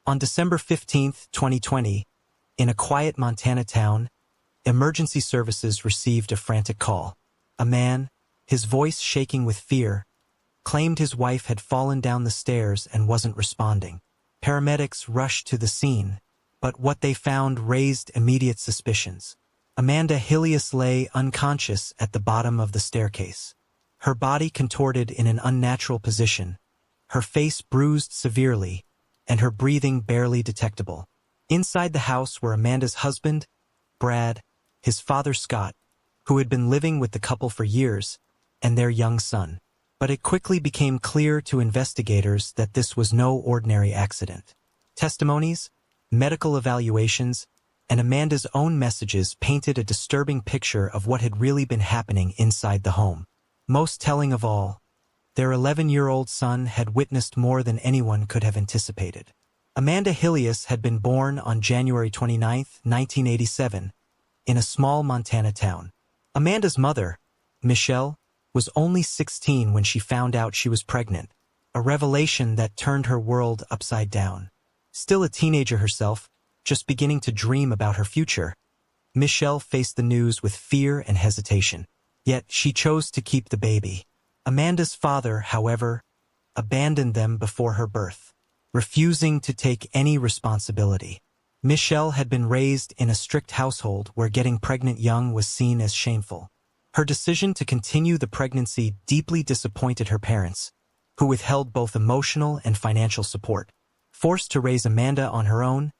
On December 15, 2020, in a quiet Montana town, emergency services received a frantic call. A man, his voice shaking with fear, claimed his wife had fallen down the stairs and wasn't responding. Paramedics rushed to the scene, but what they found raised immediate suspicions. Amanda Hillius lay unconscious at the bottom of the staircase. Her body contorted in an unnatural position, her face bruised severely, and her breathing barely detectable. Inside the house were Amanda's husband, Brad, his father Scott, who had been living with the couple for years, and their young son. But it quickly became clear to investigators that this was no ordinary accident. Testimonies, medical evaluations, and Amanda's own messages painted a disturbing picture of what had really been happening inside the home. Most telling of all, their 11-year-old son had witnessed more than anyone could have anticipated. Amanda Hillius had been born on January 29, 1987, in a small Montana town. Amanda's mother, Michelle, was only 16 when she found out she was pregnant, a revelation that turned her world upside down. Still a teenager herself, just beginning to dream about her future, Michelle faced the news with fear and hesitation. Yet she chose to keep the baby. Amanda's father, however, abandoned them before her birth, refusing to take any responsibility. Michelle had been raised in a strict household where getting pregnant young was seen as shameful. Her decision to continue the pregnancy deeply disappointed her parents, who withheld both emotional and financial support. Forced to raise Amanda on her own,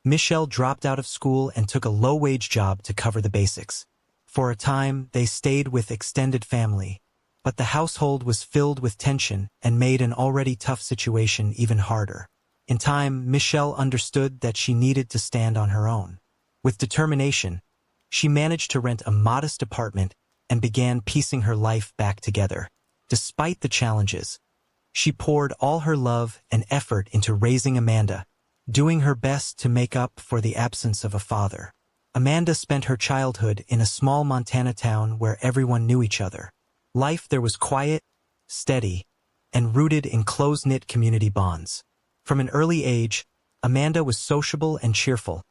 Michelle dropped out of school and took a low-wage job to cover the basics. For a time, they stayed with extended family, but the household was filled with tension and made an already tough situation even harder. In time, Michelle understood that she needed to stand on her own. With determination, she managed to rent a modest apartment and began piecing her life back together. Despite the challenges, she poured all her love and effort into raising Amanda, doing her best to make up for the absence of a father. Amanda spent her childhood in a small Montana town where everyone knew each other. Life there was quiet, steady, and rooted in close-knit community bonds. From an early age, Amanda was sociable and cheerful,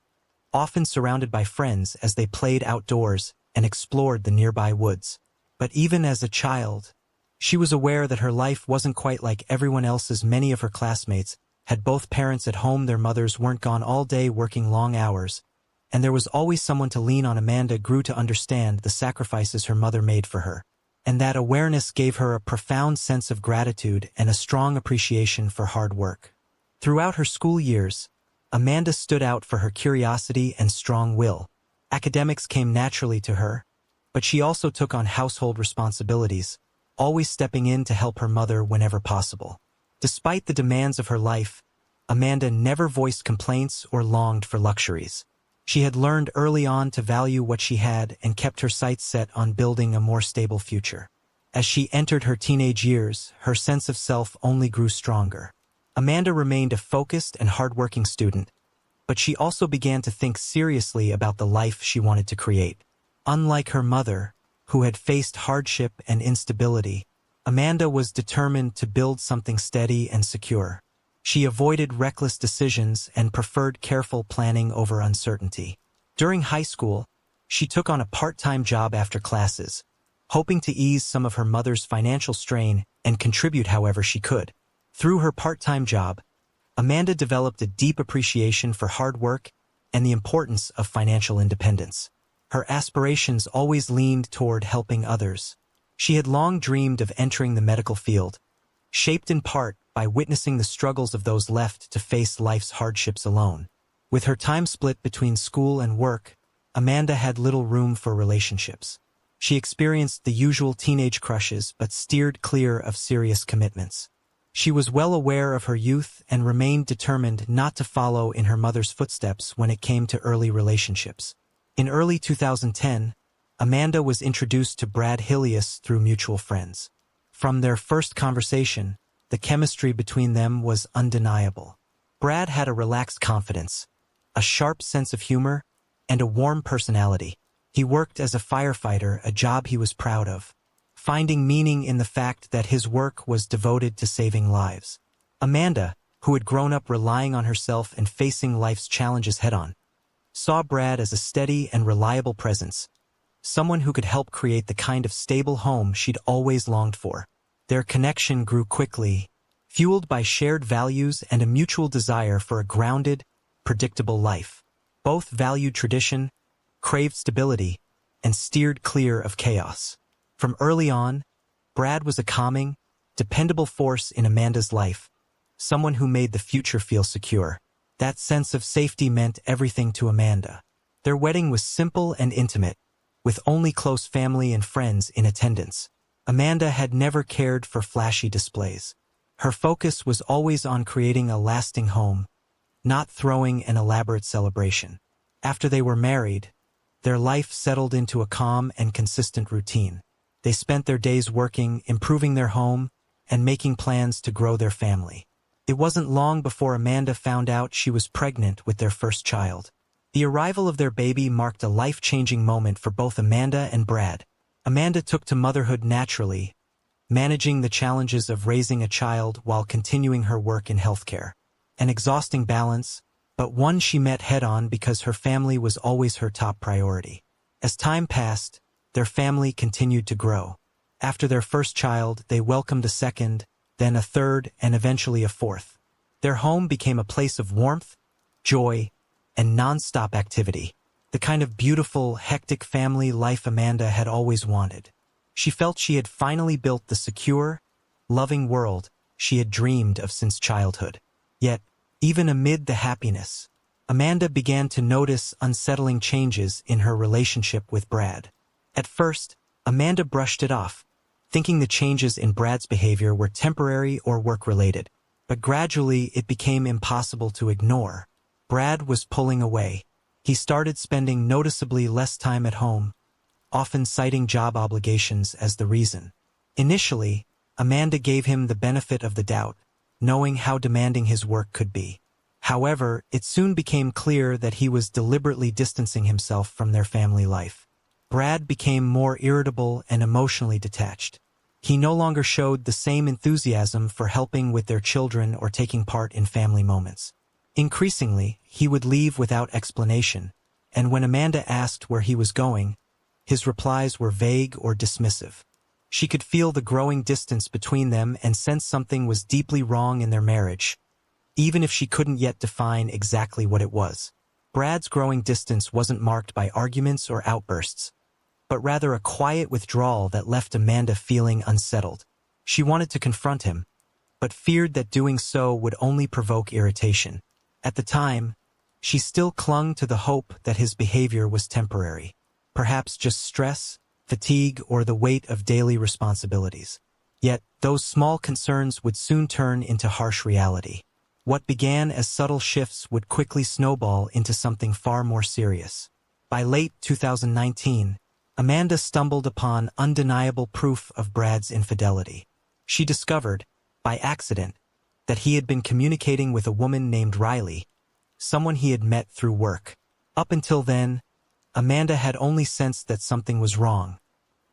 often surrounded by friends as they played outdoors and explored the nearby woods. But even as a child, she was aware that her life wasn't quite like everyone else's. Many of her classmates had both parents at home, their mothers weren't gone all day working long hours, and there was always someone to lean on. Amanda grew to understand the sacrifices her mother made for her, and that awareness gave her a profound sense of gratitude and a strong appreciation for hard work. Throughout her school years, Amanda stood out for her curiosity and strong will. Academics came naturally to her, but she also took on household responsibilities, always stepping in to help her mother whenever possible. Despite the demands of her life, Amanda never voiced complaints or longed for luxuries. She had learned early on to value what she had and kept her sights set on building a more stable future. As she entered her teenage years, her sense of self only grew stronger. Amanda remained a focused and hardworking student, but she also began to think seriously about the life she wanted to create. Unlike her mother, who had faced hardship and instability, Amanda was determined to build something steady and secure. She avoided reckless decisions and preferred careful planning over uncertainty. During high school, she took on a part-time job after classes, hoping to ease some of her mother's financial strain and contribute however she could. Through her part-time job, Amanda developed a deep appreciation for hard work and the importance of financial independence. Her aspirations always leaned toward helping others. She had long dreamed of entering the medical field, shaped in part by witnessing the struggles of those left to face life's hardships alone. With her time split between school and work, Amanda had little room for relationships. She experienced the usual teenage crushes but steered clear of serious commitments. She was well aware of her youth and remained determined not to follow in her mother's footsteps when it came to early relationships. In early 2010, Amanda was introduced to Brad Hillius through mutual friends. From their first conversation, the chemistry between them was undeniable. Brad had a relaxed confidence, a sharp sense of humor, and a warm personality. He worked as a firefighter, a job he was proud of, finding meaning in the fact that his work was devoted to saving lives. Amanda, who had grown up relying on herself and facing life's challenges head-on, saw Brad as a steady and reliable presence, someone who could help create the kind of stable home she'd always longed for. Their connection grew quickly, fueled by shared values and a mutual desire for a grounded, predictable life. Both valued tradition, craved stability, and steered clear of chaos. From early on, Brad was a calming, dependable force in Amanda's life, someone who made the future feel secure. That sense of safety meant everything to Amanda. Their wedding was simple and intimate, with only close family and friends in attendance. Amanda had never cared for flashy displays. Her focus was always on creating a lasting home, not throwing an elaborate celebration. After they were married, their life settled into a calm and consistent routine. They spent their days working, improving their home, and making plans to grow their family. It wasn't long before Amanda found out she was pregnant with their first child. The arrival of their baby marked a life-changing moment for both Amanda and Brad. Amanda took to motherhood naturally, managing the challenges of raising a child while continuing her work in healthcare. An exhausting balance, but one she met head-on because her family was always her top priority. As time passed, their family continued to grow. After their first child, they welcomed a second, then a third, and eventually a fourth. Their home became a place of warmth, joy, and non-stop activity, the kind of beautiful, hectic family life Amanda had always wanted. She felt she had finally built the secure, loving world she had dreamed of since childhood. Yet, even amid the happiness, Amanda began to notice unsettling changes in her relationship with Brad. At first, Amanda brushed it off, thinking the changes in Brad's behavior were temporary or work-related. But gradually it became impossible to ignore. Brad was pulling away. He started spending noticeably less time at home, often citing job obligations as the reason. Initially, Amanda gave him the benefit of the doubt, knowing how demanding his work could be. However, it soon became clear that he was deliberately distancing himself from their family life. Brad became more irritable and emotionally detached. He no longer showed the same enthusiasm for helping with their children or taking part in family moments. Increasingly, he would leave without explanation, and when Amanda asked where he was going, his replies were vague or dismissive. She could feel the growing distance between them and sense something was deeply wrong in their marriage, even if she couldn't yet define exactly what it was. Brad's growing distance wasn't marked by arguments or outbursts, but rather a quiet withdrawal that left Amanda feeling unsettled. She wanted to confront him, but feared that doing so would only provoke irritation. At the time, she still clung to the hope that his behavior was temporary, perhaps just stress, fatigue, or the weight of daily responsibilities. Yet, those small concerns would soon turn into harsh reality. What began as subtle shifts would quickly snowball into something far more serious. By late 2019, Amanda stumbled upon undeniable proof of Brad's infidelity. She discovered, by accident, that he had been communicating with a woman named Riley, someone he had met through work. Up until then, Amanda had only sensed that something was wrong,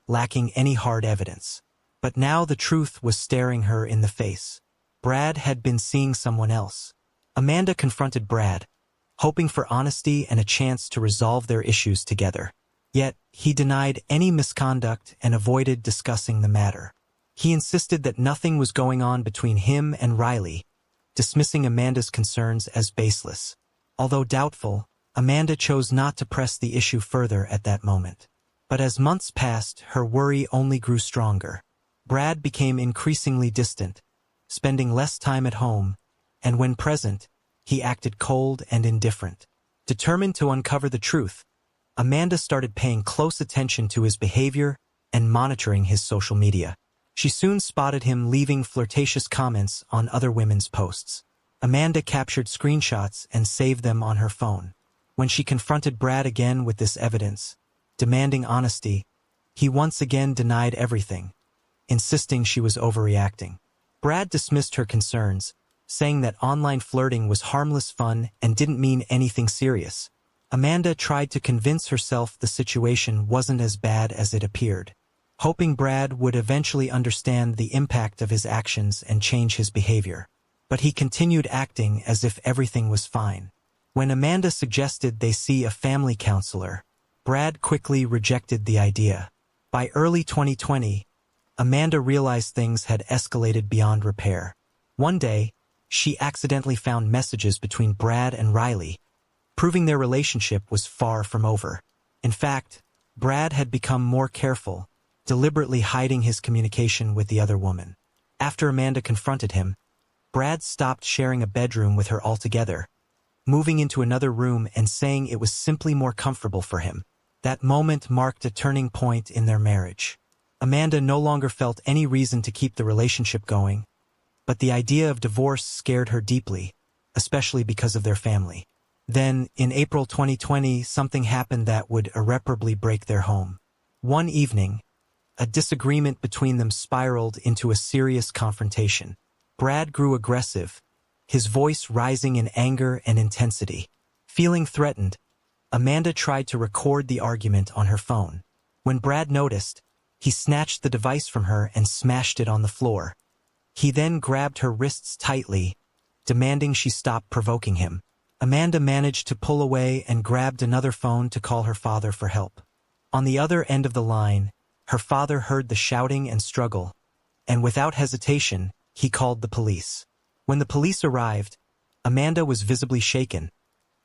lacking any hard evidence. But now the truth was staring her in the face. Brad had been seeing someone else. Amanda confronted Brad, hoping for honesty and a chance to resolve their issues together. Yet, he denied any misconduct and avoided discussing the matter. He insisted that nothing was going on between him and Riley, dismissing Amanda's concerns as baseless. Although doubtful, Amanda chose not to press the issue further at that moment. But as months passed, her worry only grew stronger. Brad became increasingly distant, spending less time at home, and when present, he acted cold and indifferent. Determined to uncover the truth, Amanda started paying close attention to his behavior and monitoring his social media. She soon spotted him leaving flirtatious comments on other women's posts. Amanda captured screenshots and saved them on her phone. When she confronted Brad again with this evidence, demanding honesty, he once again denied everything, insisting she was overreacting. Brad dismissed her concerns, saying that online flirting was harmless fun and didn't mean anything serious. Amanda tried to convince herself the situation wasn't as bad as it appeared, hoping Brad would eventually understand the impact of his actions and change his behavior. but he continued acting as if everything was fine. When Amanda suggested they see a family counselor, Brad quickly rejected the idea. By early 2020, Amanda realized things had escalated beyond repair. One day, she accidentally found messages between Brad and Riley, proving their relationship was far from over. In fact, Brad had become more careful, deliberately hiding his communication with the other woman. After Amanda confronted him, Brad stopped sharing a bedroom with her altogether, moving into another room and saying it was simply more comfortable for him. That moment marked a turning point in their marriage. Amanda no longer felt any reason to keep the relationship going, but the idea of divorce scared her deeply, especially because of their family. Then, in April 2020, something happened that would irreparably break their home. One evening, a disagreement between them spiraled into a serious confrontation. Brad grew aggressive, his voice rising in anger and intensity. Feeling threatened, Amanda tried to record the argument on her phone. When Brad noticed, he snatched the device from her and smashed it on the floor. He then grabbed her wrists tightly, demanding she stop provoking him. Amanda managed to pull away and grabbed another phone to call her father for help. On the other end of the line, her father heard the shouting and struggle, and without hesitation, he called the police. When the police arrived, Amanda was visibly shaken,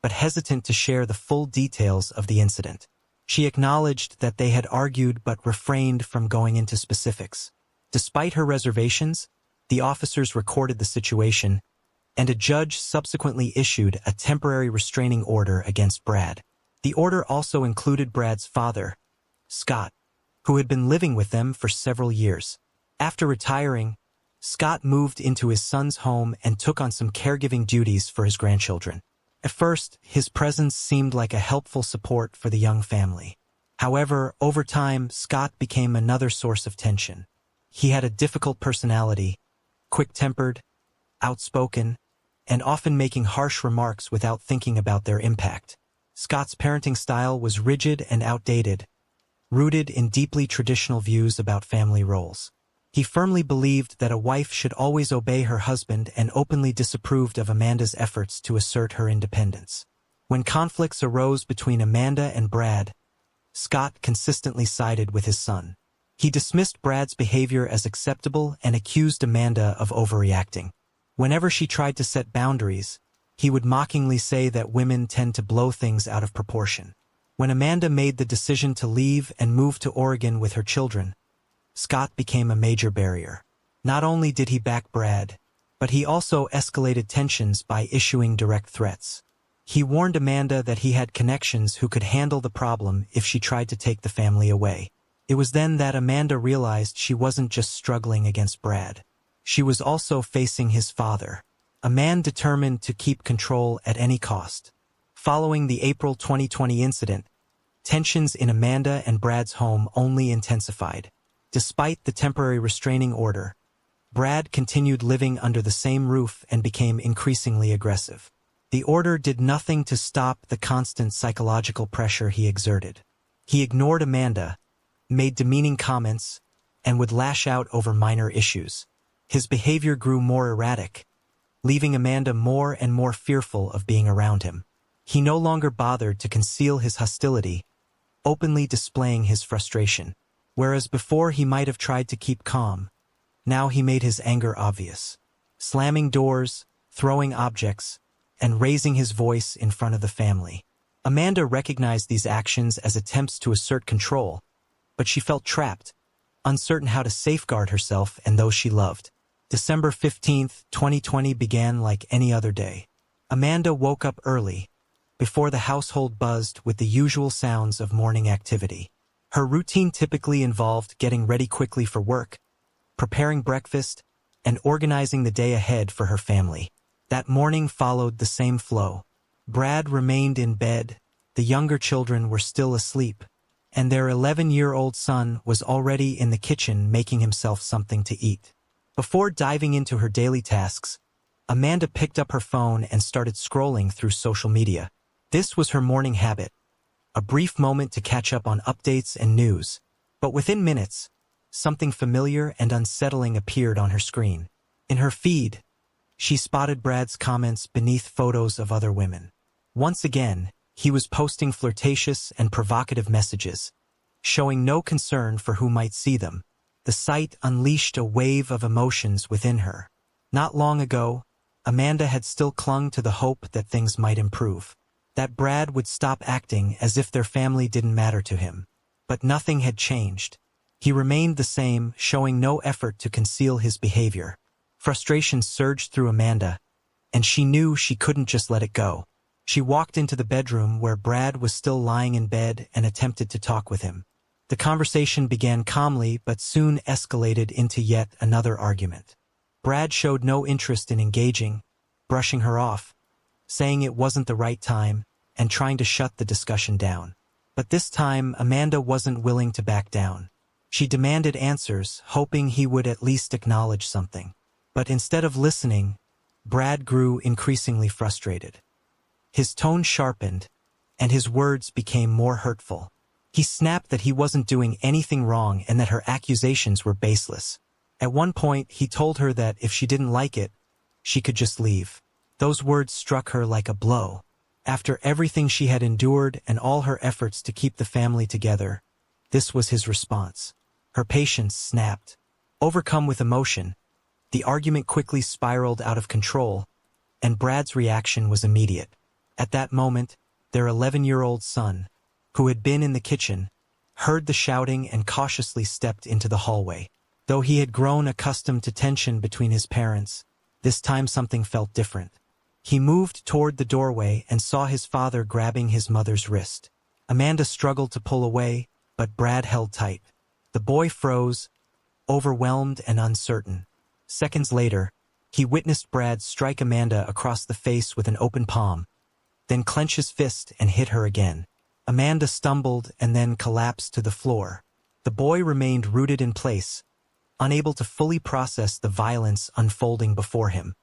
but hesitant to share the full details of the incident. She acknowledged that they had argued but refrained from going into specifics. Despite her reservations, the officers recorded the situation, and a judge subsequently issued a temporary restraining order against Brad. The order also included Brad's father, Scott, who had been living with them for several years. After retiring, Scott moved into his son's home and took on some caregiving duties for his grandchildren. At first, his presence seemed like a helpful support for the young family. However, over time, Scott became another source of tension. He had a difficult personality, quick-tempered, outspoken, and often making harsh remarks without thinking about their impact. Scott's parenting style was rigid and outdated, rooted in deeply traditional views about family roles. He firmly believed that a wife should always obey her husband and openly disapproved of Amanda's efforts to assert her independence. When conflicts arose between Amanda and Brad, Scott consistently sided with his son. He dismissed Brad's behavior as acceptable and accused Amanda of overreacting. Whenever she tried to set boundaries, he would mockingly say that women tend to blow things out of proportion. When Amanda made the decision to leave and move to Oregon with her children, Scott became a major barrier. Not only did he back Brad, but he also escalated tensions by issuing direct threats. He warned Amanda that he had connections who could handle the problem if she tried to take the family away. It was then that Amanda realized she wasn't just struggling against Brad. She was also facing his father, a man determined to keep control at any cost. Following the April 2020 incident, tensions in Amanda and Brad's home only intensified. Despite the temporary restraining order, Brad continued living under the same roof and became increasingly aggressive. The order did nothing to stop the constant psychological pressure he exerted. He ignored Amanda, made demeaning comments, and would lash out over minor issues. His behavior grew more erratic, leaving Amanda more and more fearful of being around him. He no longer bothered to conceal his hostility, openly displaying his frustration. Whereas before he might have tried to keep calm, now he made his anger obvious. Slamming doors, throwing objects, and raising his voice in front of the family. Amanda recognized these actions as attempts to assert control, but she felt trapped, uncertain how to safeguard herself and those she loved. December 15, 2020 began like any other day. Amanda woke up early, before the household buzzed with the usual sounds of morning activity. Her routine typically involved getting ready quickly for work, preparing breakfast, and organizing the day ahead for her family. That morning followed the same flow. Brad remained in bed, the younger children were still asleep, and their 11-year-old son was already in the kitchen making himself something to eat. Before diving into her daily tasks, Amanda picked up her phone and started scrolling through social media. This was her morning habit, a brief moment to catch up on updates and news. But within minutes, something familiar and unsettling appeared on her screen. In her feed, She spotted Brad's comments beneath photos of other women. Once again, he was posting flirtatious and provocative messages, showing no concern for who might see them. The sight unleashed a wave of emotions within her. Not long ago, Amanda had still clung to the hope that things might improve, that Brad would stop acting as if their family didn't matter to him. But nothing had changed. He remained the same, showing no effort to conceal his behavior. Frustration surged through Amanda, and she knew she couldn't just let it go. She walked into the bedroom where Brad was still lying in bed and attempted to talk with him. The conversation began calmly but soon escalated into yet another argument. Brad showed no interest in engaging, brushing her off, saying it wasn't the right time, and trying to shut the discussion down. But this time, Amanda wasn't willing to back down. She demanded answers, hoping he would at least acknowledge something. But instead of listening, Brad grew increasingly frustrated. His tone sharpened, and his words became more hurtful. He snapped that he wasn't doing anything wrong and that her accusations were baseless. At one point, he told her that if she didn't like it, she could just leave. Those words struck her like a blow. After everything she had endured and all her efforts to keep the family together, this was his response. Her patience snapped. Overcome with emotion, the argument quickly spiraled out of control, and Brad's reaction was immediate. At that moment, their 11-year-old son, who had been in the kitchen, heard the shouting and cautiously stepped into the hallway. Though he had grown accustomed to tension between his parents, this time something felt different. He moved toward the doorway and saw his father grabbing his mother's wrist. Amanda struggled to pull away, but Brad held tight. The boy froze, overwhelmed and uncertain. Seconds later, he witnessed Brad strike Amanda across the face with an open palm, then clench his fist and hit her again. Amanda stumbled and then collapsed to the floor. The boy remained rooted in place, unable to fully process the violence unfolding before him.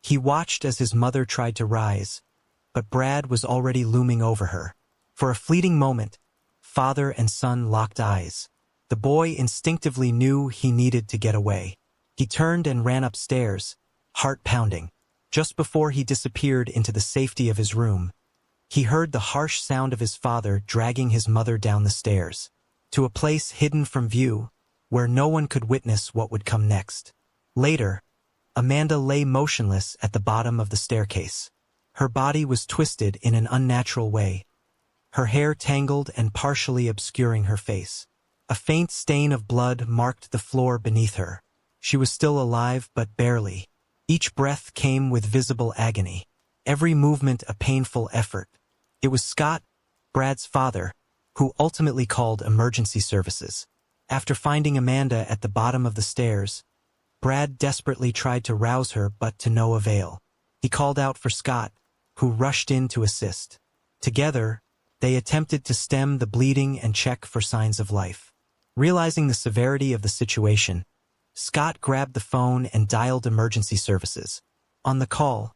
He watched as his mother tried to rise, but Brad was already looming over her. For a fleeting moment, father and son locked eyes. The boy instinctively knew he needed to get away. He turned and ran upstairs, heart pounding. Just before he disappeared into the safety of his room, he heard the harsh sound of his father dragging his mother down the stairs, to a place hidden from view, where no one could witness what would come next. Later, Amanda lay motionless at the bottom of the staircase. Her body was twisted in an unnatural way, her hair tangled and partially obscuring her face. A faint stain of blood marked the floor beneath her. She was still alive, but barely. Each breath came with visible agony, every movement a painful effort. It was Scott, Brad's father, who ultimately called emergency services. After finding Amanda at the bottom of the stairs, Brad desperately tried to rouse her, but to no avail. He called out for Scott, who rushed in to assist. Together, they attempted to stem the bleeding and check for signs of life. Realizing the severity of the situation, Scott grabbed the phone and dialed emergency services. On the call,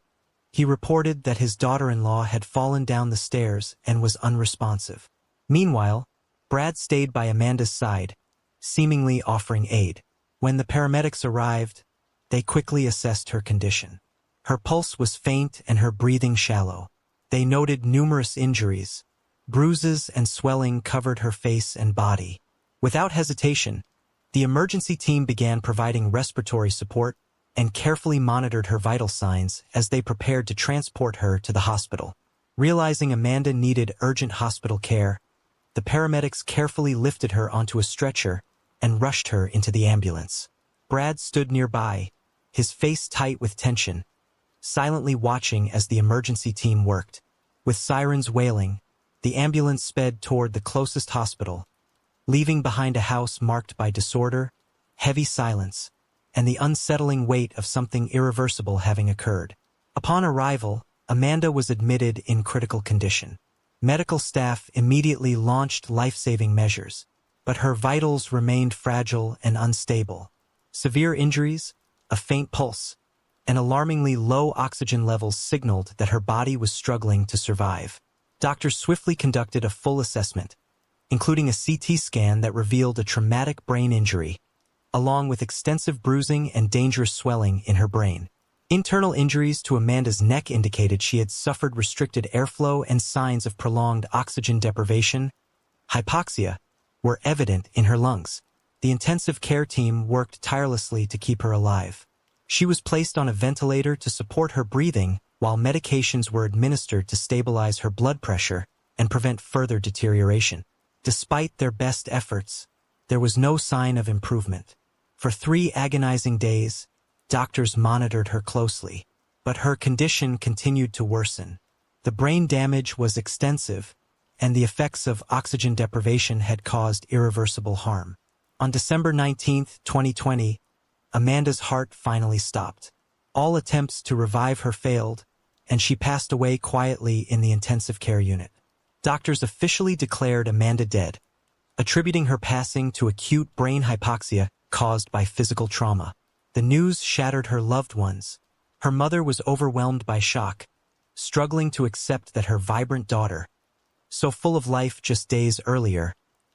he reported that his daughter-in-law had fallen down the stairs and was unresponsive. Meanwhile, Brad stayed by Amanda's side, seemingly offering aid. When the paramedics arrived, they quickly assessed her condition. Her pulse was faint and her breathing shallow. They noted numerous injuries. Bruises and swelling covered her face and body. Without hesitation, the emergency team began providing respiratory support and carefully monitored her vital signs as they prepared to transport her to the hospital. Realizing Amanda needed urgent hospital care, the paramedics carefully lifted her onto a stretcher and rushed her into the ambulance. Brad stood nearby, his face tight with tension, silently watching as the emergency team worked. With sirens wailing, the ambulance sped toward the closest hospital, leaving behind a house marked by disorder, heavy silence, and the unsettling weight of something irreversible having occurred. Upon arrival, Amanda was admitted in critical condition. Medical staff immediately launched life-saving measures, but her vitals remained fragile and unstable. Severe injuries, a faint pulse, and alarmingly low oxygen levels signaled that her body was struggling to survive. Doctors swiftly conducted a full assessment, including a CT scan that revealed a traumatic brain injury, along with extensive bruising and dangerous swelling in her brain. Internal injuries to Amanda's neck indicated she had suffered restricted airflow, and signs of prolonged oxygen deprivation, hypoxia, were evident in her lungs. The intensive care team worked tirelessly to keep her alive. She was placed on a ventilator to support her breathing, while medications were administered to stabilize her blood pressure and prevent further deterioration. Despite their best efforts, there was no sign of improvement. For 3 agonizing days, doctors monitored her closely, but her condition continued to worsen. The brain damage was extensive, and the effects of oxygen deprivation had caused irreversible harm. On December 19, 2020, Amanda's heart finally stopped. All attempts to revive her failed, and she passed away quietly in the intensive care unit. Doctors officially declared Amanda dead, attributing her passing to acute brain hypoxia caused by physical trauma. The news shattered her loved ones. Her mother was overwhelmed by shock, struggling to accept that her vibrant daughter, so full of life just days earlier,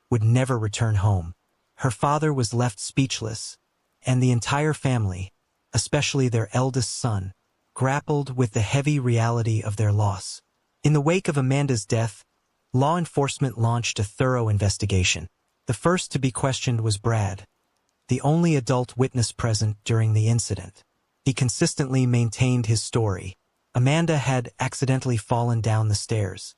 would never return home. Her father was left speechless, and the entire family, especially their eldest son, grappled with the heavy reality of their loss. In the wake of Amanda's death, law enforcement launched a thorough investigation. The first to be questioned was Brad, the only adult witness present during the incident. He consistently maintained his story. Amanda had accidentally fallen down the stairs.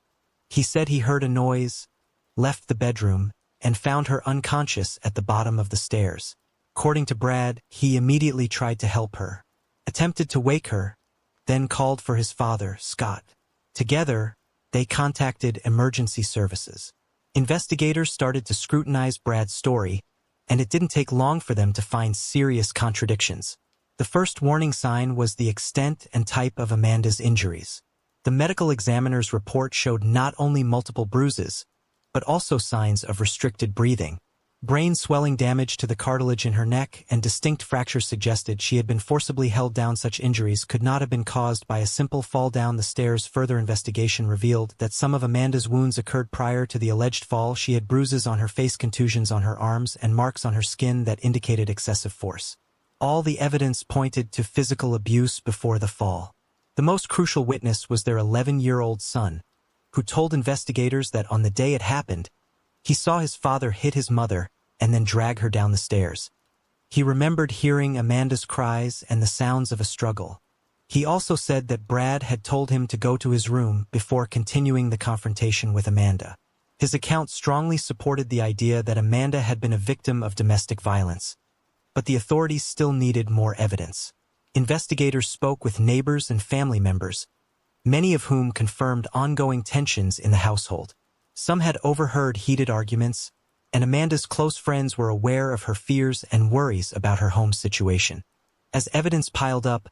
He said he heard a noise, left the bedroom, and found her unconscious at the bottom of the stairs. According to Brad, he immediately tried to help her, attempted to wake her, then called for his father, Scott. Together, they contacted emergency services. Investigators started to scrutinize Brad's story, and it didn't take long for them to find serious contradictions. The first warning sign was the extent and type of Amanda's injuries. The medical examiner's report showed not only multiple bruises, but also signs of restricted breathing. Brain swelling, damage to the cartilage in her neck, and distinct fractures suggested she had been forcibly held down. Such injuries could not have been caused by a simple fall down the stairs. Further investigation revealed that some of Amanda's wounds occurred prior to the alleged fall. She had bruises on her face, contusions on her arms, and marks on her skin that indicated excessive force. All the evidence pointed to physical abuse before the fall. The most crucial witness was their 11-year-old son, who told investigators that on the day it happened, he saw his father hit his mother and then drag her down the stairs. He remembered hearing Amanda's cries and the sounds of a struggle. He also said that Brad had told him to go to his room before continuing the confrontation with Amanda. His account strongly supported the idea that Amanda had been a victim of domestic violence. But the authorities still needed more evidence. Investigators spoke with neighbors and family members, many of whom confirmed ongoing tensions in the household. Some had overheard heated arguments, and Amanda's close friends were aware of her fears and worries about her home situation. As evidence piled up,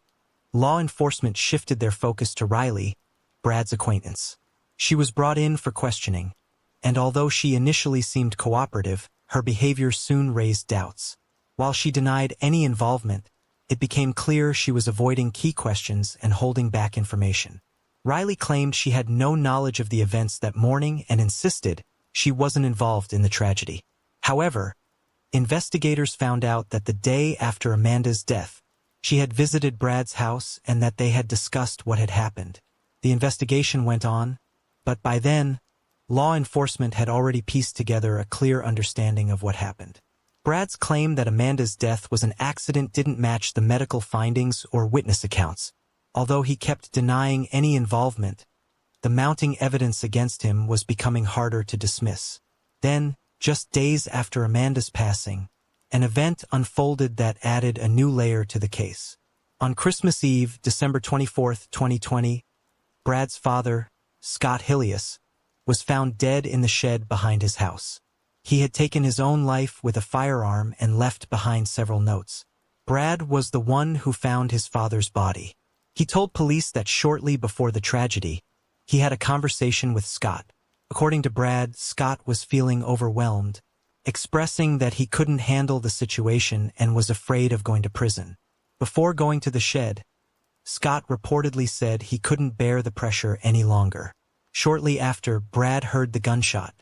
law enforcement shifted their focus to Riley, Brad's acquaintance. She was brought in for questioning, and although she initially seemed cooperative, her behavior soon raised doubts. While she denied any involvement, it became clear she was avoiding key questions and holding back information. Riley claimed she had no knowledge of the events that morning and insisted she wasn't involved in the tragedy. However, investigators found out that the day after Amanda's death, she had visited Brad's house and that they had discussed what had happened. The investigation went on, but by then, law enforcement had already pieced together a clear understanding of what happened. Brad's claim that Amanda's death was an accident didn't match the medical findings or witness accounts. Although he kept denying any involvement, the mounting evidence against him was becoming harder to dismiss. Then, just days after Amanda's passing, an event unfolded that added a new layer to the case. On Christmas Eve, December 24, 2020, Brad's father, Scott Hillius, was found dead in the shed behind his house. He had taken his own life with a firearm and left behind several notes. Brad was the one who found his father's body. He told police that shortly before the tragedy, he had a conversation with Scott. According to Brad, Scott was feeling overwhelmed, expressing that he couldn't handle the situation and was afraid of going to prison. Before going to the shed, Scott reportedly said he couldn't bear the pressure any longer. Shortly after, Brad heard the gunshot.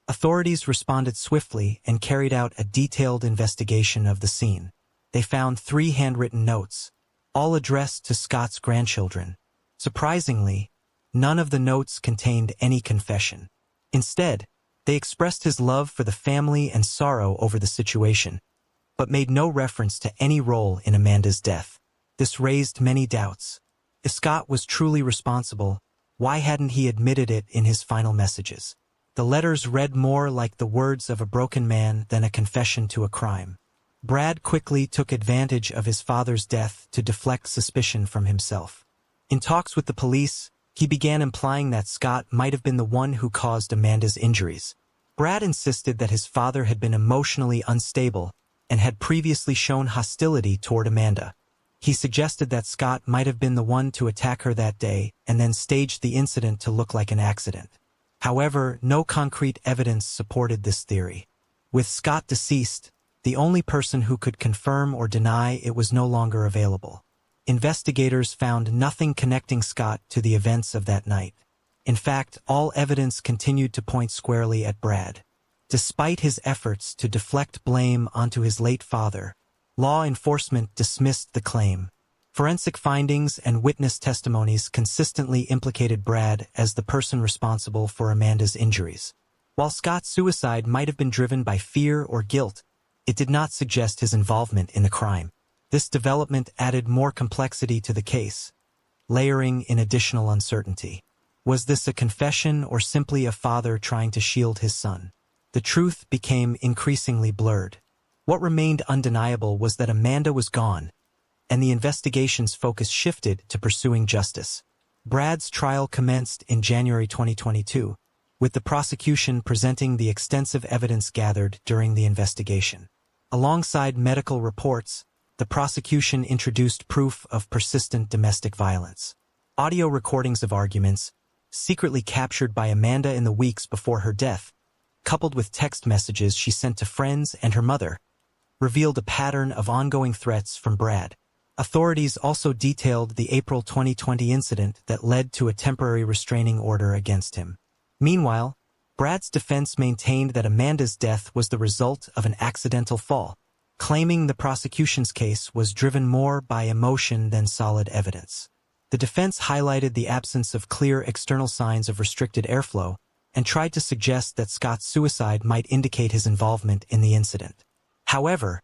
Authorities responded swiftly and carried out a detailed investigation of the scene. They found 3 handwritten notes, all addressed to Scott's grandchildren. Surprisingly, none of the notes contained any confession. Instead, they expressed his love for the family and sorrow over the situation, but made no reference to any role in Amanda's death. This raised many doubts. If Scott was truly responsible, why hadn't he admitted it in his final messages? The letters read more like the words of a broken man than a confession to a crime. Brad quickly took advantage of his father's death to deflect suspicion from himself. In talks with the police, he began implying that Scott might have been the one who caused Amanda's injuries. Brad insisted that his father had been emotionally unstable and had previously shown hostility toward Amanda. He suggested that Scott might have been the one to attack her that day and then staged the incident to look like an accident. However, no concrete evidence supported this theory. With Scott deceased, the only person who could confirm or deny it was no longer available. Investigators found nothing connecting Scott to the events of that night. In fact, all evidence continued to point squarely at Brad. Despite his efforts to deflect blame onto his late father, law enforcement dismissed the claim. Forensic findings and witness testimonies consistently implicated Brad as the person responsible for Amanda's injuries. While Scott's suicide might have been driven by fear or guilt, it did not suggest his involvement in the crime. This development added more complexity to the case, layering in additional uncertainty. Was this a confession or simply a father trying to shield his son? The truth became increasingly blurred. What remained undeniable was that Amanda was gone, and the investigation's focus shifted to pursuing justice. Brad's trial commenced in January 2022, with the prosecution presenting the extensive evidence gathered during the investigation. Alongside medical reports, the prosecution introduced proof of persistent domestic violence. Audio recordings of arguments, secretly captured by Amanda in the weeks before her death, coupled with text messages she sent to friends and her mother, revealed a pattern of ongoing threats from Brad. Authorities also detailed the April 2020 incident that led to a temporary restraining order against him. Meanwhile, Brad's defense maintained that Amanda's death was the result of an accidental fall, claiming the prosecution's case was driven more by emotion than solid evidence. The defense highlighted the absence of clear external signs of restricted airflow and tried to suggest that Scott's suicide might indicate his involvement in the incident. However,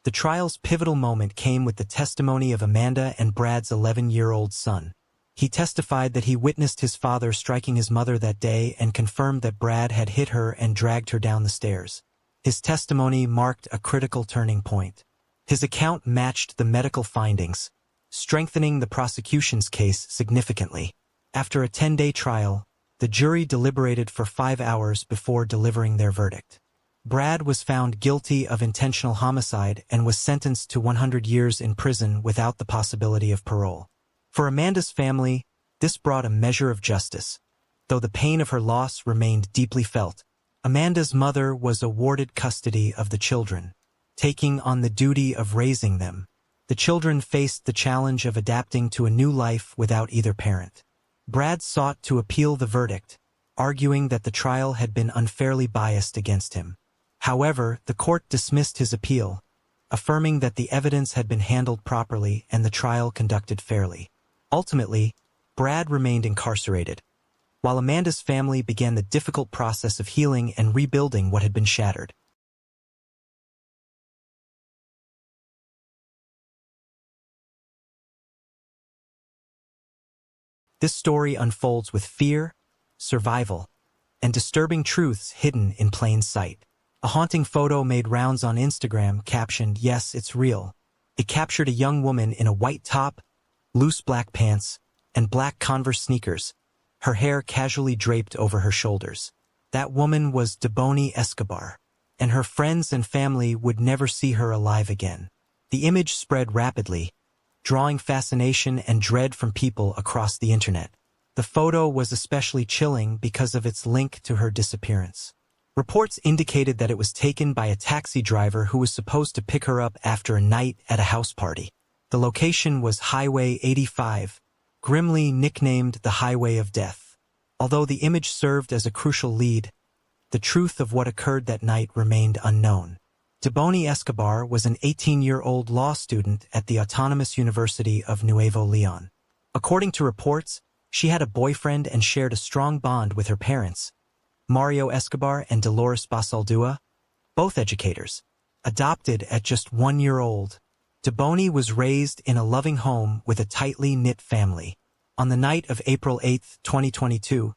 the trial's pivotal moment came with the testimony of Amanda and Brad's 11-year-old son. He testified that he witnessed his father striking his mother that day and confirmed that Brad had hit her and dragged her down the stairs. His testimony marked a critical turning point. His account matched the medical findings, strengthening the prosecution's case significantly. After a 10-day trial, the jury deliberated for 5 hours before delivering their verdict. Brad was found guilty of intentional homicide and was sentenced to 100 years in prison without the possibility of parole. For Amanda's family, this brought a measure of justice. Though the pain of her loss remained deeply felt, Amanda's mother was awarded custody of the children, taking on the duty of raising them. The children faced the challenge of adapting to a new life without either parent. Brad sought to appeal the verdict, arguing that the trial had been unfairly biased against him. However, the court dismissed his appeal, affirming that the evidence had been handled properly and the trial conducted fairly. Ultimately, Brad remained incarcerated, while Amanda's family began the difficult process of healing and rebuilding what had been shattered. This story unfolds with fear, survival, and disturbing truths hidden in plain sight. A haunting photo made rounds on Instagram captioned, "Yes, it's real." It captured a young woman in a white top, loose black pants, and black Converse sneakers, her hair casually draped over her shoulders. That woman was Deboni Escobar, and her friends and family would never see her alive again. The image spread rapidly, drawing fascination and dread from people across the internet. The photo was especially chilling because of its link to her disappearance. Reports indicated that it was taken by a taxi driver who was supposed to pick her up after a night at a house party. The location was Highway 85, grimly nicknamed the Highway of Death. Although the image served as a crucial lead, the truth of what occurred that night remained unknown. Deboni Escobar was an 18-year-old law student at the Autonomous University of Nuevo León. According to reports, she had a boyfriend and shared a strong bond with her parents, Mario Escobar and Dolores Basaldua, both educators. Adopted at just 1 year old, Deboni was raised in a loving home with a tightly knit family. On the night of April 8, 2022,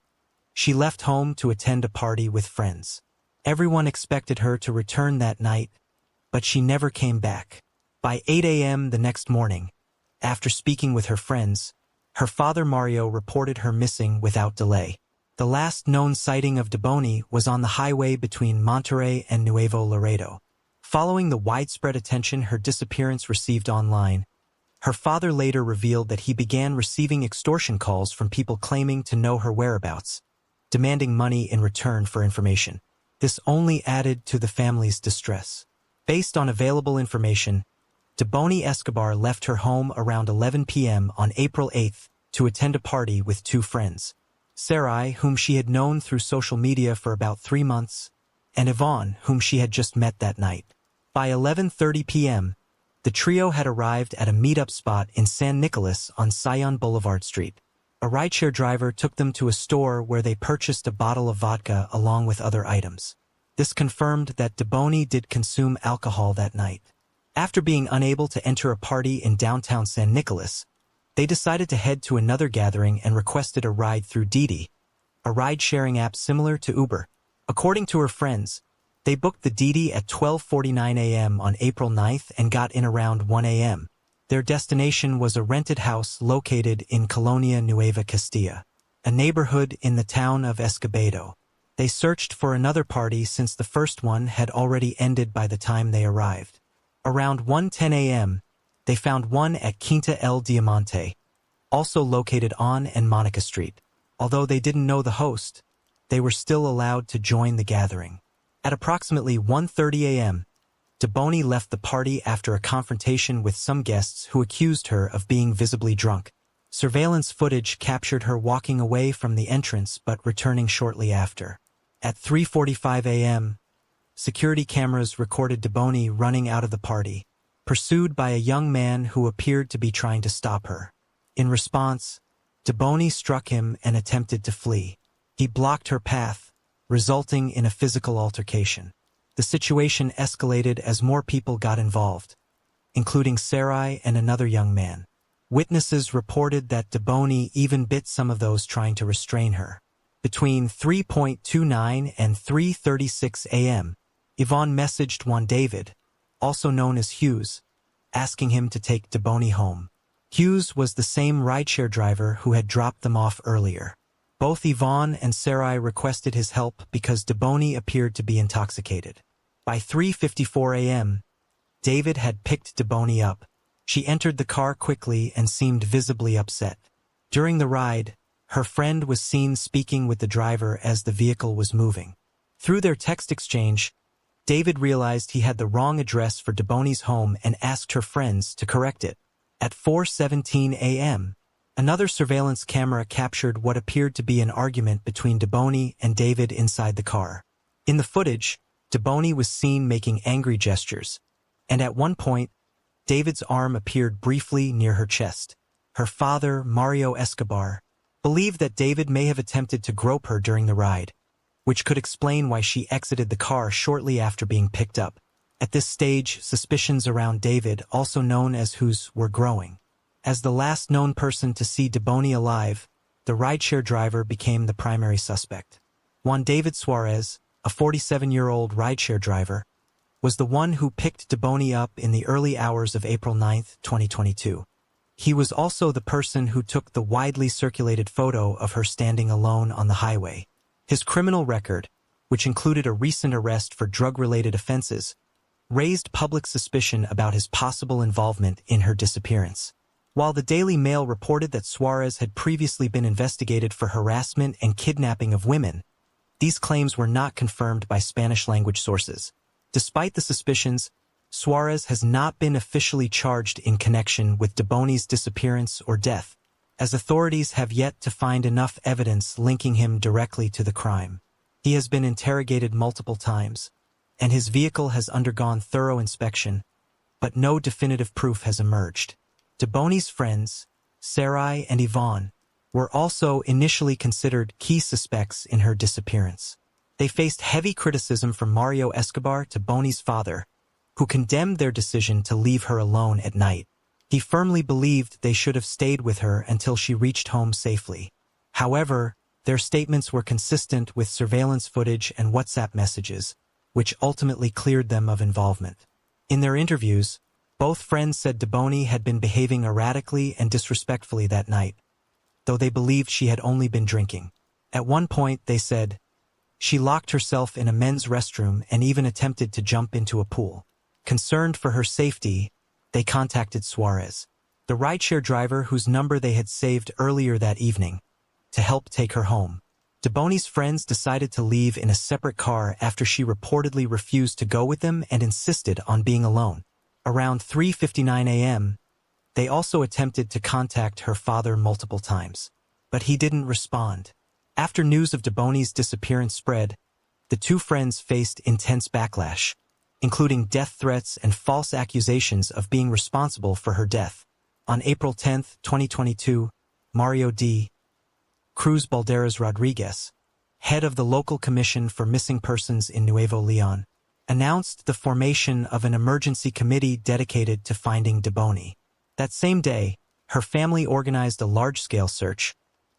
she left home to attend a party with friends. Everyone expected her to return that night, but she never came back. By 8 a.m. the next morning, after speaking with her friends, her father Mario reported her missing without delay. The last known sighting of Deboni was on the highway between Monterrey and Nuevo Laredo. Following the widespread attention her disappearance received online, her father later revealed that he began receiving extortion calls from people claiming to know her whereabouts, demanding money in return for information. This only added to the family's distress. Based on available information, Deboni Escobar left her home around 11 p.m. on April 8 to attend a party with 2 friends, Sarai, whom she had known through social media for about 3 months, and Yvonne, whom she had just met that night. By 11:30 p.m., the trio had arrived at a meetup spot in San Nicolas on Sion Boulevard Street. A rideshare driver took them to a store where they purchased a bottle of vodka along with other items. This confirmed that Deboni did consume alcohol that night. After being unable to enter a party in downtown San Nicolas, they decided to head to another gathering and requested a ride through Didi, a ride-sharing app similar to Uber. According to her friends, they booked the Didi at 12:49 a.m. on April 9th and got in around 1 a.m. Their destination was a rented house located in Colonia Nueva Castilla, a neighborhood in the town of Escobedo. They searched for another party since the first one had already ended by the time they arrived. Around 1:10 a.m., they found one at Quinta El Diamante, also located on and Monica Street. Although they didn't know the host, they were still allowed to join the gathering. At approximately 1:30 a.m., Deboni left the party after a confrontation with some guests who accused her of being visibly drunk. Surveillance footage captured her walking away from the entrance but returning shortly after. At 3:45 a.m., security cameras recorded Deboni running out of the party, pursued by a young man who appeared to be trying to stop her. In response, Deboni struck him and attempted to flee. He blocked her path, resulting in a physical altercation. The situation escalated as more people got involved, including Sarai and another young man. Witnesses reported that Deboni even bit some of those trying to restrain her. Between 3:29 and 3:36 a.m., Yvonne messaged Juan David, also known as Hughes, asking him to take Deboni home. Hughes was the same rideshare driver who had dropped them off earlier. Both Yvonne and Sarai requested his help because Deboni appeared to be intoxicated. By 3:54 a.m., David had picked Deboni up. She entered the car quickly and seemed visibly upset. During the ride, her friend was seen speaking with the driver as the vehicle was moving. Through their text exchange, David realized he had the wrong address for Deboni's home and asked her friends to correct it. At 4:17 a.m., another surveillance camera captured what appeared to be an argument between Deboni and David inside the car. In the footage, Deboni was seen making angry gestures, and at one point, David's arm appeared briefly near her chest. Her father, Mario Escobar, believed that David may have attempted to grope her during the ride, which could explain why she exited the car shortly after being picked up. At this stage, suspicions around David, also known as Hughes, were growing. As the last known person to see Deboni alive, the rideshare driver became the primary suspect. Juan David Suarez, a 47-year-old rideshare driver, was the one who picked Deboni up in the early hours of April 9, 2022. He was also the person who took the widely circulated photo of her standing alone on the highway. His criminal record, which included a recent arrest for drug-related offenses, raised public suspicion about his possible involvement in her disappearance. While the Daily Mail reported that Suarez had previously been investigated for harassment and kidnapping of women, these claims were not confirmed by Spanish-language sources. Despite the suspicions, Suarez has not been officially charged in connection with Deboni's disappearance or death, as authorities have yet to find enough evidence linking him directly to the crime. He has been interrogated multiple times, and his vehicle has undergone thorough inspection, but no definitive proof has emerged. Deboney's friends, Sarai and Yvonne, were also initially considered key suspects in her disappearance. They faced heavy criticism from Mario Escobar, Deboney's father, who condemned their decision to leave her alone at night. He firmly believed they should have stayed with her until she reached home safely. However, their statements were consistent with surveillance footage and WhatsApp messages, which ultimately cleared them of involvement. In their interviews, both friends said Deboney had been behaving erratically and disrespectfully that night, though they believed she had only been drinking. At one point, they said, she locked herself in a men's restroom and even attempted to jump into a pool. Concerned for her safety, they contacted Suarez, the rideshare driver whose number they had saved earlier that evening, to help take her home. Deboney's friends decided to leave in a separate car after she reportedly refused to go with them and insisted on being alone. Around 3:59 a.m., they also attempted to contact her father multiple times, but he didn't respond. After news of Deboney's disappearance spread, the two friends faced intense backlash, including death threats and false accusations of being responsible for her death. On April 10, 2022, Mario D. Cruz Balderas Rodriguez, head of the local commission for missing persons in Nuevo Leon, announced the formation of an emergency committee dedicated to finding Deboney. That same day, her family organized a large-scale search,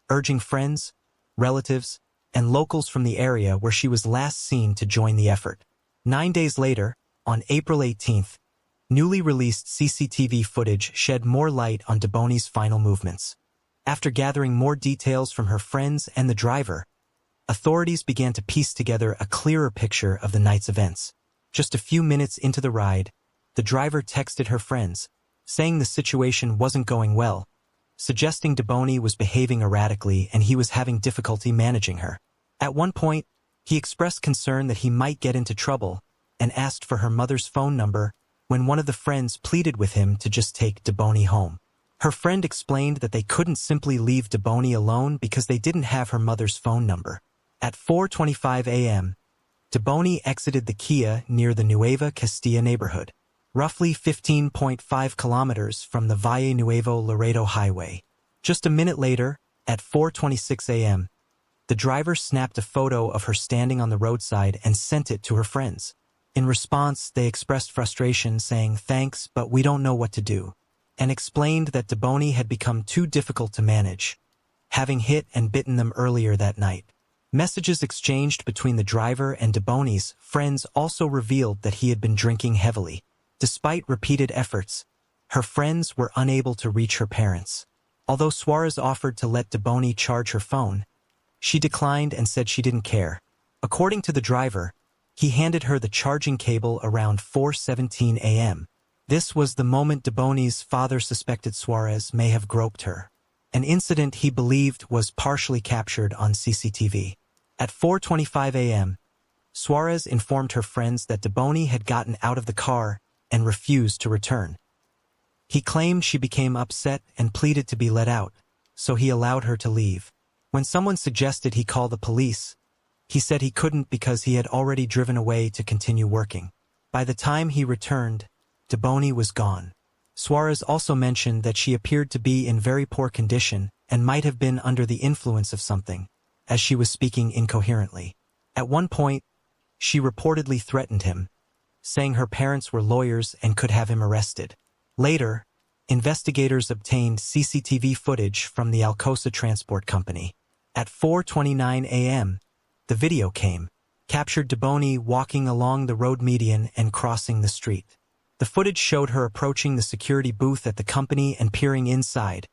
urging friends, relatives, and locals from the area where she was last seen to join the effort. 9 days later, on April 18th, newly released CCTV footage shed more light on Deboney's final movements. After gathering more details from her friends and the driver, authorities began to piece together a clearer picture of the night's events. Just a few minutes into the ride, the driver texted her friends, saying the situation wasn't going well, suggesting Deboney was behaving erratically and he was having difficulty managing her. At one point, he expressed concern that he might get into trouble and asked for her mother's phone number when one of the friends pleaded with him to just take Deboney home. Her friend explained that they couldn't simply leave Deboney alone because they didn't have her mother's phone number. At 4:25 a.m., Deboney exited the Kia near the Nueva Castilla neighborhood, roughly 15.5 kilometers from the Valle Nuevo Laredo highway. Just a minute later, at 4:26 a.m., the driver snapped a photo of her standing on the roadside and sent it to her friends. In response, they expressed frustration, saying, "Thanks, but we don't know what to do," and explained that Deboney had become too difficult to manage, having hit and bitten them earlier that night. Messages exchanged between the driver and Deboney's friends also revealed that he had been drinking heavily. Despite repeated efforts, her friends were unable to reach her parents. Although Suarez offered to let Deboney charge her phone, she declined and said she didn't care. According to the driver, he handed her the charging cable around 4:17 a.m. This was the moment Deboney's father suspected Suarez may have groped her, an incident he believed was partially captured on CCTV. At 4:25 a.m., Suarez informed her friends that Deboney had gotten out of the car and refused to return. He claimed she became upset and pleaded to be let out, so he allowed her to leave. When someone suggested he call the police, he said he couldn't because he had already driven away to continue working. By the time he returned, Deboney was gone. Suarez also mentioned that she appeared to be in very poor condition and might have been under the influence of something, as she was speaking incoherently. At one point, she reportedly threatened him, saying her parents were lawyers and could have him arrested. Later, investigators obtained CCTV footage from the Alcosa Transport Company. At 4:29 a.m., the video captured Deboney walking along the road median and crossing the street. The footage showed her approaching the security booth at the company and peering inside,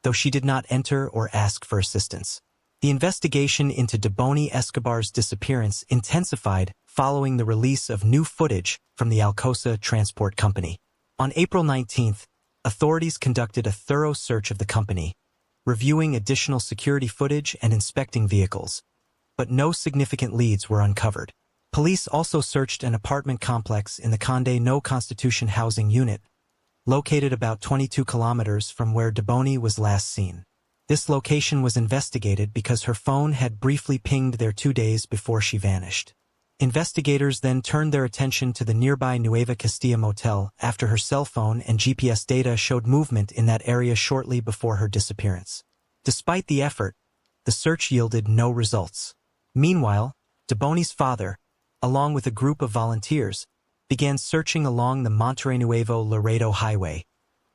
though she did not enter or ask for assistance. The investigation into Deboney Escobar's disappearance intensified following the release of new footage from the Alcosa Transport Company. On April 19th, authorities conducted a thorough search of the company, reviewing additional security footage and inspecting vehicles, but no significant leads were uncovered. Police also searched an apartment complex in the Conde No Constitution housing unit, located about 22 kilometers from where Deboney was last seen. This location was investigated because her phone had briefly pinged there 2 days before she vanished. Investigators then turned their attention to the nearby Nueva Castilla motel after her cell phone and GPS data showed movement in that area shortly before her disappearance. Despite the effort, the search yielded no results. Meanwhile, Deboni's father, along with a group of volunteers, began searching along the Monterrey Nuevo-Laredo Highway,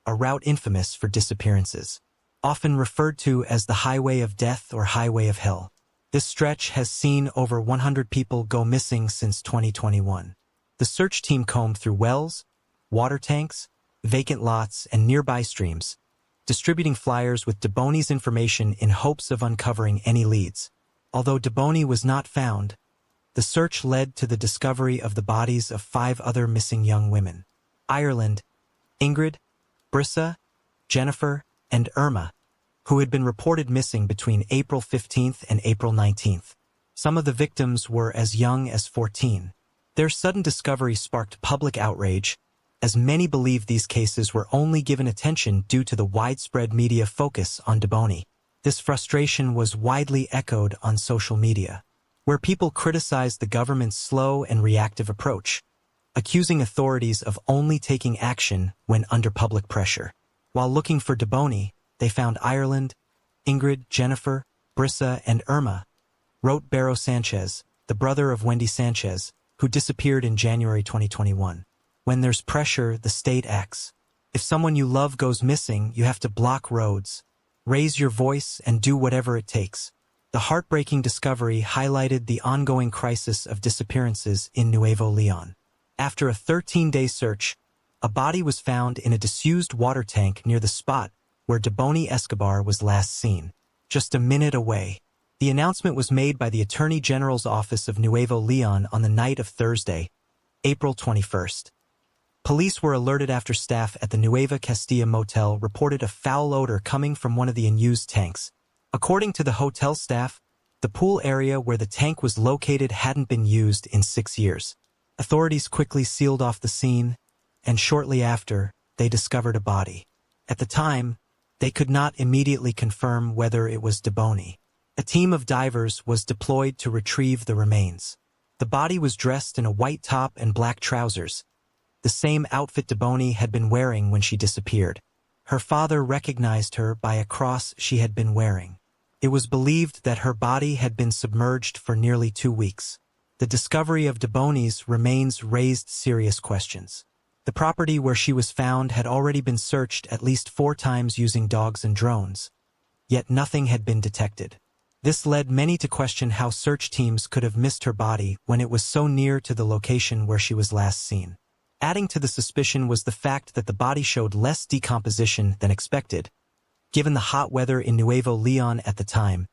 a route infamous for disappearances, often referred to as the Highway of Death or Highway of Hell. This stretch has seen over 100 people go missing since 2021. The search team combed through wells, water tanks, vacant lots, and nearby streams, distributing flyers with Deboni's information in hopes of uncovering any leads. Although Deboni was not found, the search led to the discovery of the bodies of 5 other missing young women: Ireland, Ingrid, Brissa, Jennifer, and Irma, who had been reported missing between April 15th and April 19th. Some of the victims were as young as 14. Their sudden discovery sparked public outrage, as many believed these cases were only given attention due to the widespread media focus on Deboni. This frustration was widely echoed on social media, where people criticized the government's slow and reactive approach, accusing authorities of only taking action when under public pressure. While looking for Deboni, they found Ireland, Ingrid, Jennifer, Brissa, and Irma, wrote Barrow Sanchez, the brother of Wendy Sanchez, who disappeared in January 2021. When there's pressure, the state acts. If someone you love goes missing, you have to block roads, raise your voice, and do whatever it takes. The heartbreaking discovery highlighted the ongoing crisis of disappearances in Nuevo Leon. After a 13-day search, a body was found in a disused water tank near the spot where Deboni Escobar was last seen, just a minute away. The announcement was made by the Attorney General's Office of Nuevo Leon on the night of Thursday, April 21st. Police were alerted after staff at the Nueva Castilla motel reported a foul odor coming from one of the unused tanks. According to the hotel staff, the pool area where the tank was located hadn't been used in 6 years. Authorities quickly sealed off the scene, and shortly after, they discovered a body. At the time, they could not immediately confirm whether it was Deboni. A team of divers was deployed to retrieve the remains. The body was dressed in a white top and black trousers, the same outfit Deboni had been wearing when she disappeared. Her father recognized her by a cross she had been wearing. It was believed that her body had been submerged for nearly 2 weeks. The discovery of Deboni's remains raised serious questions. The property where she was found had already been searched at least 4 times using dogs and drones, yet nothing had been detected. This led many to question how search teams could have missed her body when it was so near to the location where she was last seen. Adding to the suspicion was the fact that the body showed less decomposition than expected, given the hot weather in Nuevo Leon at the time,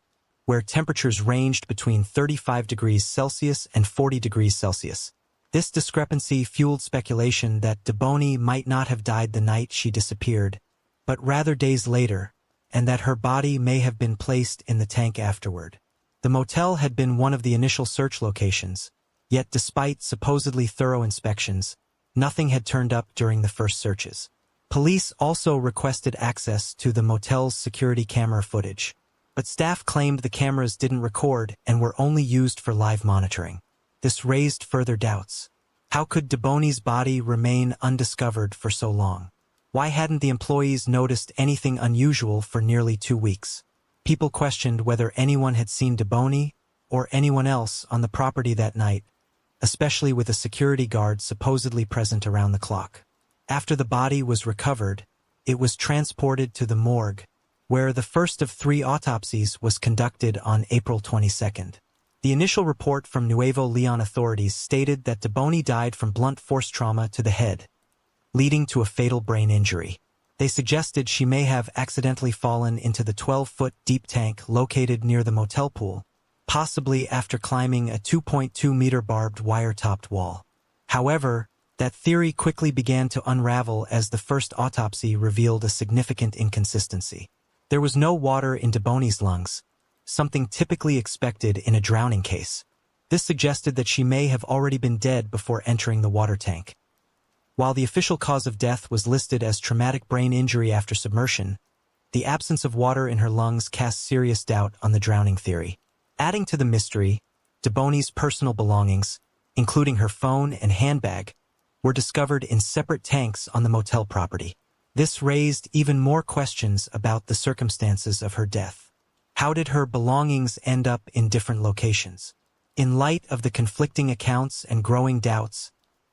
where temperatures ranged between 35 degrees Celsius and 40 degrees Celsius. This discrepancy fueled speculation that Deboni might not have died the night she disappeared, but rather days later, and that her body may have been placed in the tank afterward. The motel had been one of the initial search locations, yet despite supposedly thorough inspections, nothing had turned up during the first searches. Police also requested access to the motel's security camera footage, but staff claimed the cameras didn't record and were only used for live monitoring. This raised further doubts. How could Deboni's body remain undiscovered for so long? Why hadn't the employees noticed anything unusual for nearly 2 weeks? People questioned whether anyone had seen Deboni or anyone else on the property that night, especially with a security guard supposedly present around the clock. After the body was recovered, it was transported to the morgue, where the first of 3 autopsies was conducted on April 22nd. The initial report from Nuevo Leon authorities stated that Deboni died from blunt force trauma to the head, leading to a fatal brain injury. They suggested she may have accidentally fallen into the 12-foot deep tank located near the motel pool, possibly after climbing a 2.2-meter barbed wire-topped wall. However, that theory quickly began to unravel as the first autopsy revealed a significant inconsistency. There was no water in Deboni's lungs, something typically expected in a drowning case. This suggested that she may have already been dead before entering the water tank. While the official cause of death was listed as traumatic brain injury after submersion, the absence of water in her lungs cast serious doubt on the drowning theory. Adding to the mystery, Deboni's personal belongings, including her phone and handbag, were discovered in separate tanks on the motel property. This raised even more questions about the circumstances of her death. How did her belongings end up in different locations? In light of the conflicting accounts and growing doubts,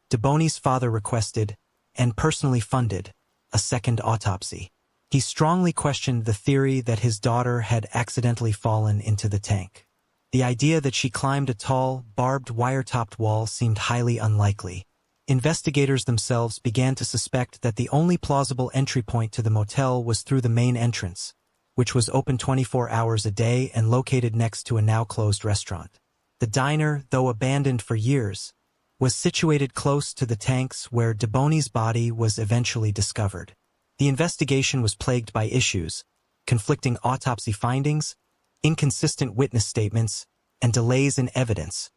Deboney's father requested, and personally funded, a second autopsy. He strongly questioned the theory that his daughter had accidentally fallen into the tank. The idea that she climbed a tall, barbed wire-topped wall seemed highly unlikely. Investigators themselves began to suspect that the only plausible entry point to the motel was through the main entrance, which was open 24 hours a day and located next to a now-closed restaurant. The diner, though abandoned for years, was situated close to the tanks where Deboney's body was eventually discovered. The investigation was plagued by issues, conflicting autopsy findings, inconsistent witness statements, and delays in evidence,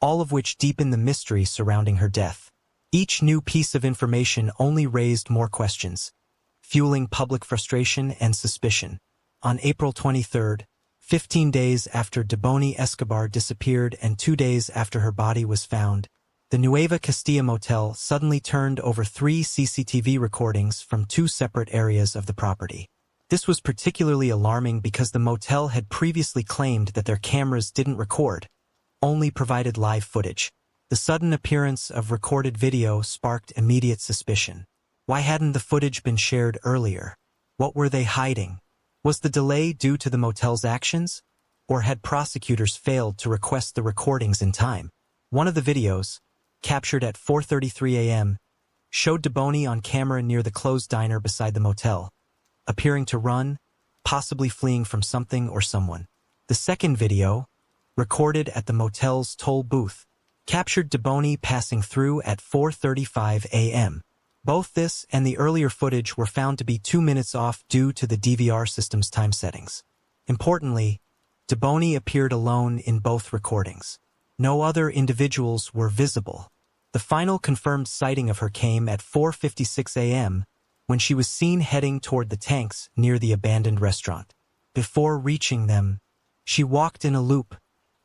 all of which deepened the mystery surrounding her death. Each new piece of information only raised more questions, fueling public frustration and suspicion. On April 23, 15 days after Deboney Escobar disappeared and 2 days after her body was found, the Nueva Castilla Motel suddenly turned over 3 CCTV recordings from 2 separate areas of the property. This was particularly alarming because the motel had previously claimed that their cameras didn't record, only provided live footage. The sudden appearance of recorded video sparked immediate suspicion. Why hadn't the footage been shared earlier? What were they hiding? Was the delay due to the motel's actions? Or had prosecutors failed to request the recordings in time? One of the videos, captured at 4:33 a.m., showed Deboney on camera near the closed diner beside the motel, appearing to run, possibly fleeing from something or someone. The second video, recorded at the motel's toll booth, captured Deboney passing through at 4:35 a.m. Both this and the earlier footage were found to be 2 minutes off due to the DVR system's time settings. Importantly, Deboney appeared alone in both recordings. No other individuals were visible. The final confirmed sighting of her came at 4:56 a.m., when she was seen heading toward the tanks near the abandoned restaurant. Before reaching them, she walked in a loop,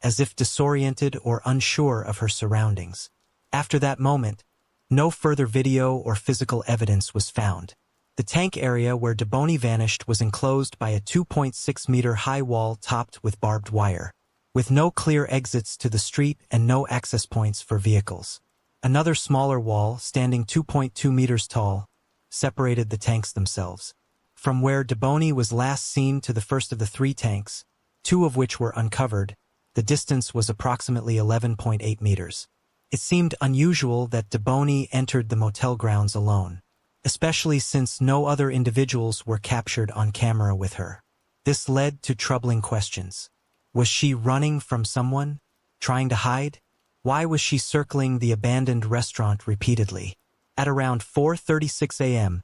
as if disoriented or unsure of her surroundings. After that moment, no further video or physical evidence was found. The tank area where Deboney vanished was enclosed by a 2.6-meter-high wall topped with barbed wire, with no clear exits to the street and no access points for vehicles. Another smaller wall, standing 2.2 meters tall, separated the tanks themselves. From where Deboney was last seen to the first of the 3 tanks, 2 of which were uncovered, the distance was approximately 11.8 meters. It seemed unusual that Deboney entered the motel grounds alone, especially since no other individuals were captured on camera with her. This led to troubling questions. Was she running from someone? Trying to hide? Why was she circling the abandoned restaurant repeatedly? At around 4:36 a.m.,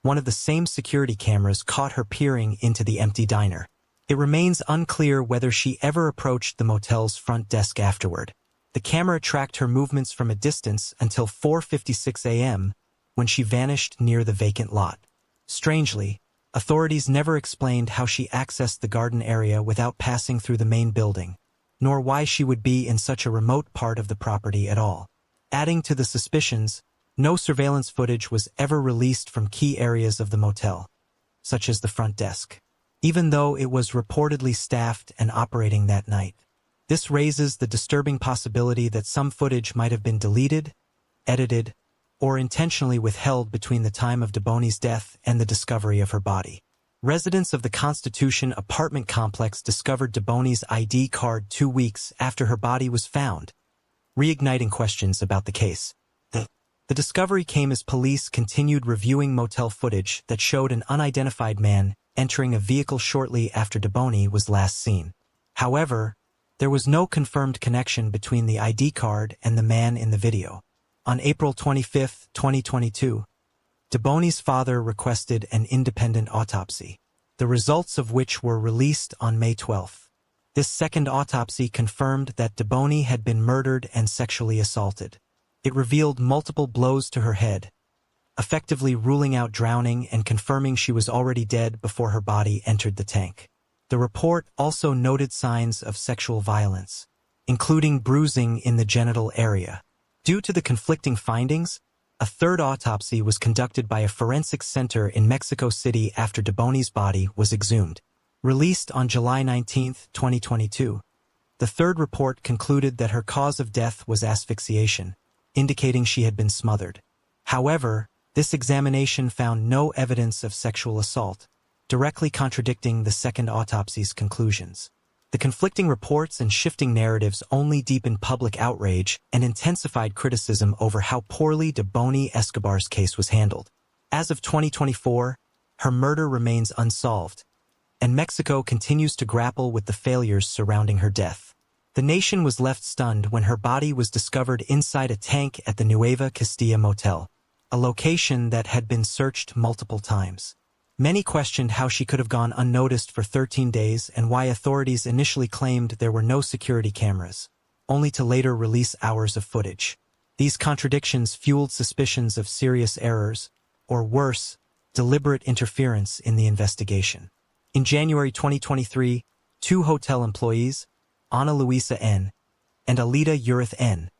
one of the same security cameras caught her peering into the empty diner. It remains unclear whether she ever approached the motel's front desk afterward. The camera tracked her movements from a distance until 4:56 a.m., when she vanished near the vacant lot. Strangely, authorities never explained how she accessed the garden area without passing through the main building, nor why she would be in such a remote part of the property at all. Adding to the suspicions, no surveillance footage was ever released from key areas of the motel, such as the front desk, even though it was reportedly staffed and operating that night. This raises the disturbing possibility that some footage might have been deleted, edited, or intentionally withheld between the time of Deboney's death and the discovery of her body. Residents of the Constitution apartment complex discovered Deboney's ID card 2 weeks after her body was found, reigniting questions about the case. The discovery came as police continued reviewing motel footage that showed an unidentified man entering a vehicle shortly after Deboney was last seen. However, there was no confirmed connection between the ID card and the man in the video. On April 25, 2022, Deboney's father requested an independent autopsy, the results of which were released on May 12. This second autopsy confirmed that Deboney had been murdered and sexually assaulted. It revealed multiple blows to her head, effectively ruling out drowning and confirming she was already dead before her body entered the tank. The report also noted signs of sexual violence, including bruising in the genital area. Due to the conflicting findings, a third autopsy was conducted by a forensics center in Mexico City after Deboni's body was exhumed. Released on July 19, 2022, the third report concluded that her cause of death was asphyxiation, indicating she had been smothered. However, this examination found no evidence of sexual assault, directly contradicting the second autopsy's conclusions. The conflicting reports and shifting narratives only deepened public outrage and intensified criticism over how poorly Deboni Escobar's case was handled. As of 2024, her murder remains unsolved, and Mexico continues to grapple with the failures surrounding her death. The nation was left stunned when her body was discovered inside a tank at the Nueva Castilla motel, a location that had been searched multiple times. Many questioned how she could have gone unnoticed for 13 days and why authorities initially claimed there were no security cameras, only to later release hours of footage. These contradictions fueled suspicions of serious errors, or worse, deliberate interference in the investigation. In January 2023, two hotel employees, Ana Luisa N. and Alida Urith N.,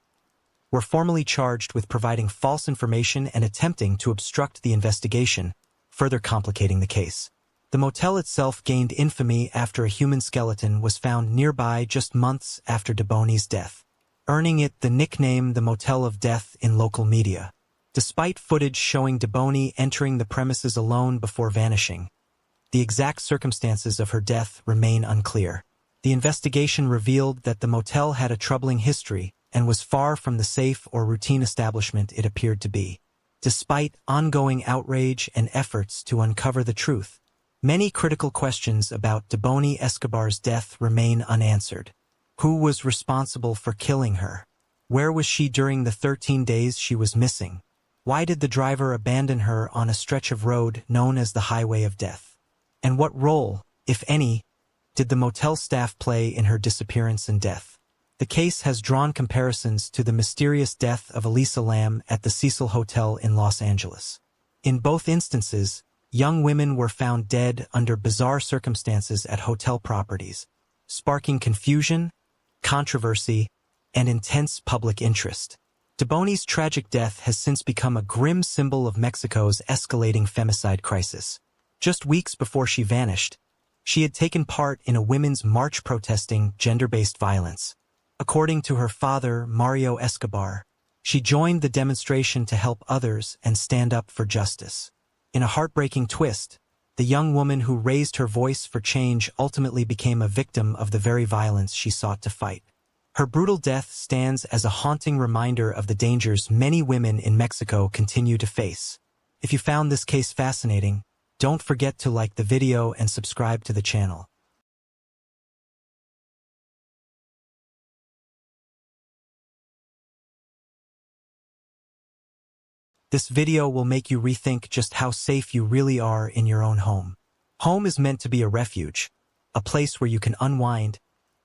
were formally charged with providing false information and attempting to obstruct the investigation, further complicating the case. The motel itself gained infamy after a human skeleton was found nearby just months after Deboni's death, earning it the nickname the Motel of Death in local media. Despite footage showing Deboni entering the premises alone before vanishing, the exact circumstances of her death remain unclear. The investigation revealed that the motel had a troubling history and was far from the safe or routine establishment it appeared to be. Despite ongoing outrage and efforts to uncover the truth, many critical questions about Deboni Escobar's death remain unanswered. Who was responsible for killing her? Where was she during the 13 days she was missing? Why did the driver abandon her on a stretch of road known as the Highway of Death? And what role, if any, did the motel staff play in her disappearance and death? The case has drawn comparisons to the mysterious death of Elisa Lam at the Cecil Hotel in Los Angeles. In both instances, young women were found dead under bizarre circumstances at hotel properties, sparking confusion, controversy, and intense public interest. Deboni's tragic death has since become a grim symbol of Mexico's escalating femicide crisis. Just weeks before she vanished, she had taken part in a women's march protesting gender-based violence. According to her father, Mario Escobar, she joined the demonstration to help others and stand up for justice. In a heartbreaking twist, the young woman who raised her voice for change ultimately became a victim of the very violence she sought to fight. Her brutal death stands as a haunting reminder of the dangers many women in Mexico continue to face. If you found this case fascinating, don't forget to like the video and subscribe to the channel. This video will make you rethink just how safe you really are in your own home. Home is meant to be a refuge, a place where you can unwind,